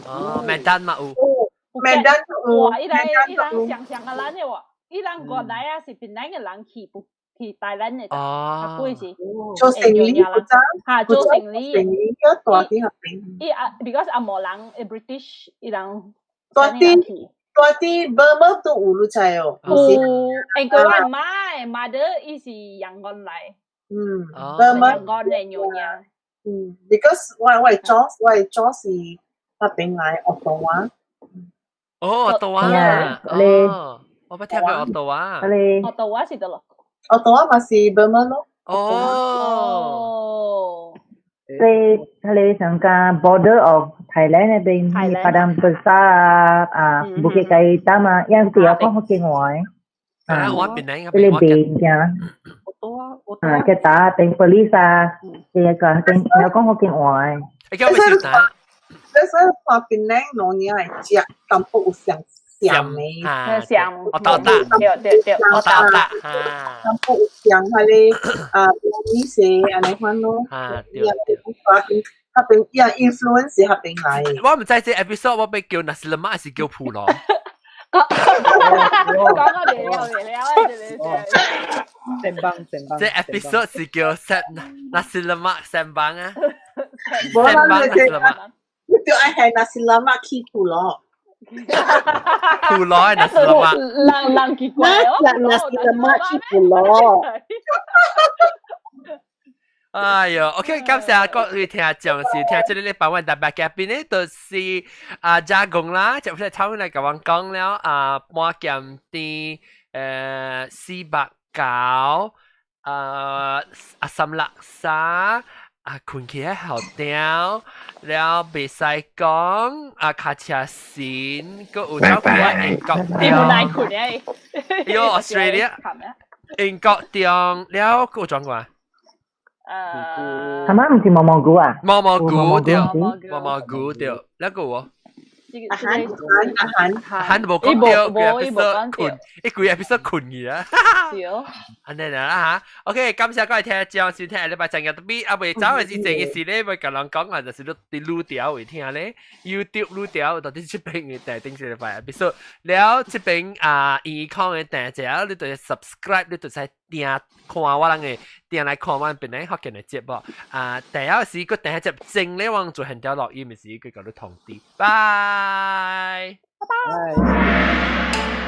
哦，名單嘛有。名單有。哇！依人上嘅人嘅喎，依人過嚟啊，是邊個人去大人嘅咋？啊，嗰時。做生意嗰陣。嚇，做生意。生意嗰大啲合併。依because 阿莫人British 依人。多啲 Burma 都有咯，就係哦。誒，佢話mother 伊是陽光嚟。Burma 陽光嚟樣樣。because 我係 Joss 是合併嚟澳大灣。哦，澳大灣。哦，我不聽過澳大灣。澳大灣是得咯。澳大灣咪是 Burma 咯。哦。Tali sangka border of Thailand bên Padang Besar Bukit Kaitama yang tiap kau hoki ngoi. Philippines ya. Kita teng Pelisa, dia kan teng kau hoki ngoi. That's why Penang nonya dia kampung usang siam ni. Siam. Otak. Kampung usang hari ni se aneh mana. Habis yang influence habis lain. 我唔知這 episode 我被叫那是乜還是叫普羅？講我哋這 episode 是叫那是乜sembang啊？你叫愛係那是乜去普羅？普羅係那是乜？人奇怪哦，那是乜去普羅？哎呦 ，OK， 感謝各位聽眾是聽這裡訪問特別嘉賓呢，就是加工啦，就係頭先嚟講講了半劍啲489深垃圾困起喺後調，แล้ว別使講卡車線個有咗過英國調，有 Australia 英國調แล้ว個狀況。Sama mesti Momogu ah. Momogu dia. Lagu wo. Han bo ko dia episode 困，佢 episode 困嘅啊。安尼啦嚇。OK， 感謝各位聽眾收聽禮拜正日特別啊，未走嘅是正嘅事咧，咪同人講啊，就是你錄掉會聽咧 ，YouTube 錄掉到啲出邊嘅第定時禮拜 episode， แล้ว出邊健康嘅第隻，你對 subscribe， 你對使定看我人嘅定來看我邊咧學緊嘅節目第一時個第一集正咧，我做很條錄音嘅時，佢講到通知，拜拜。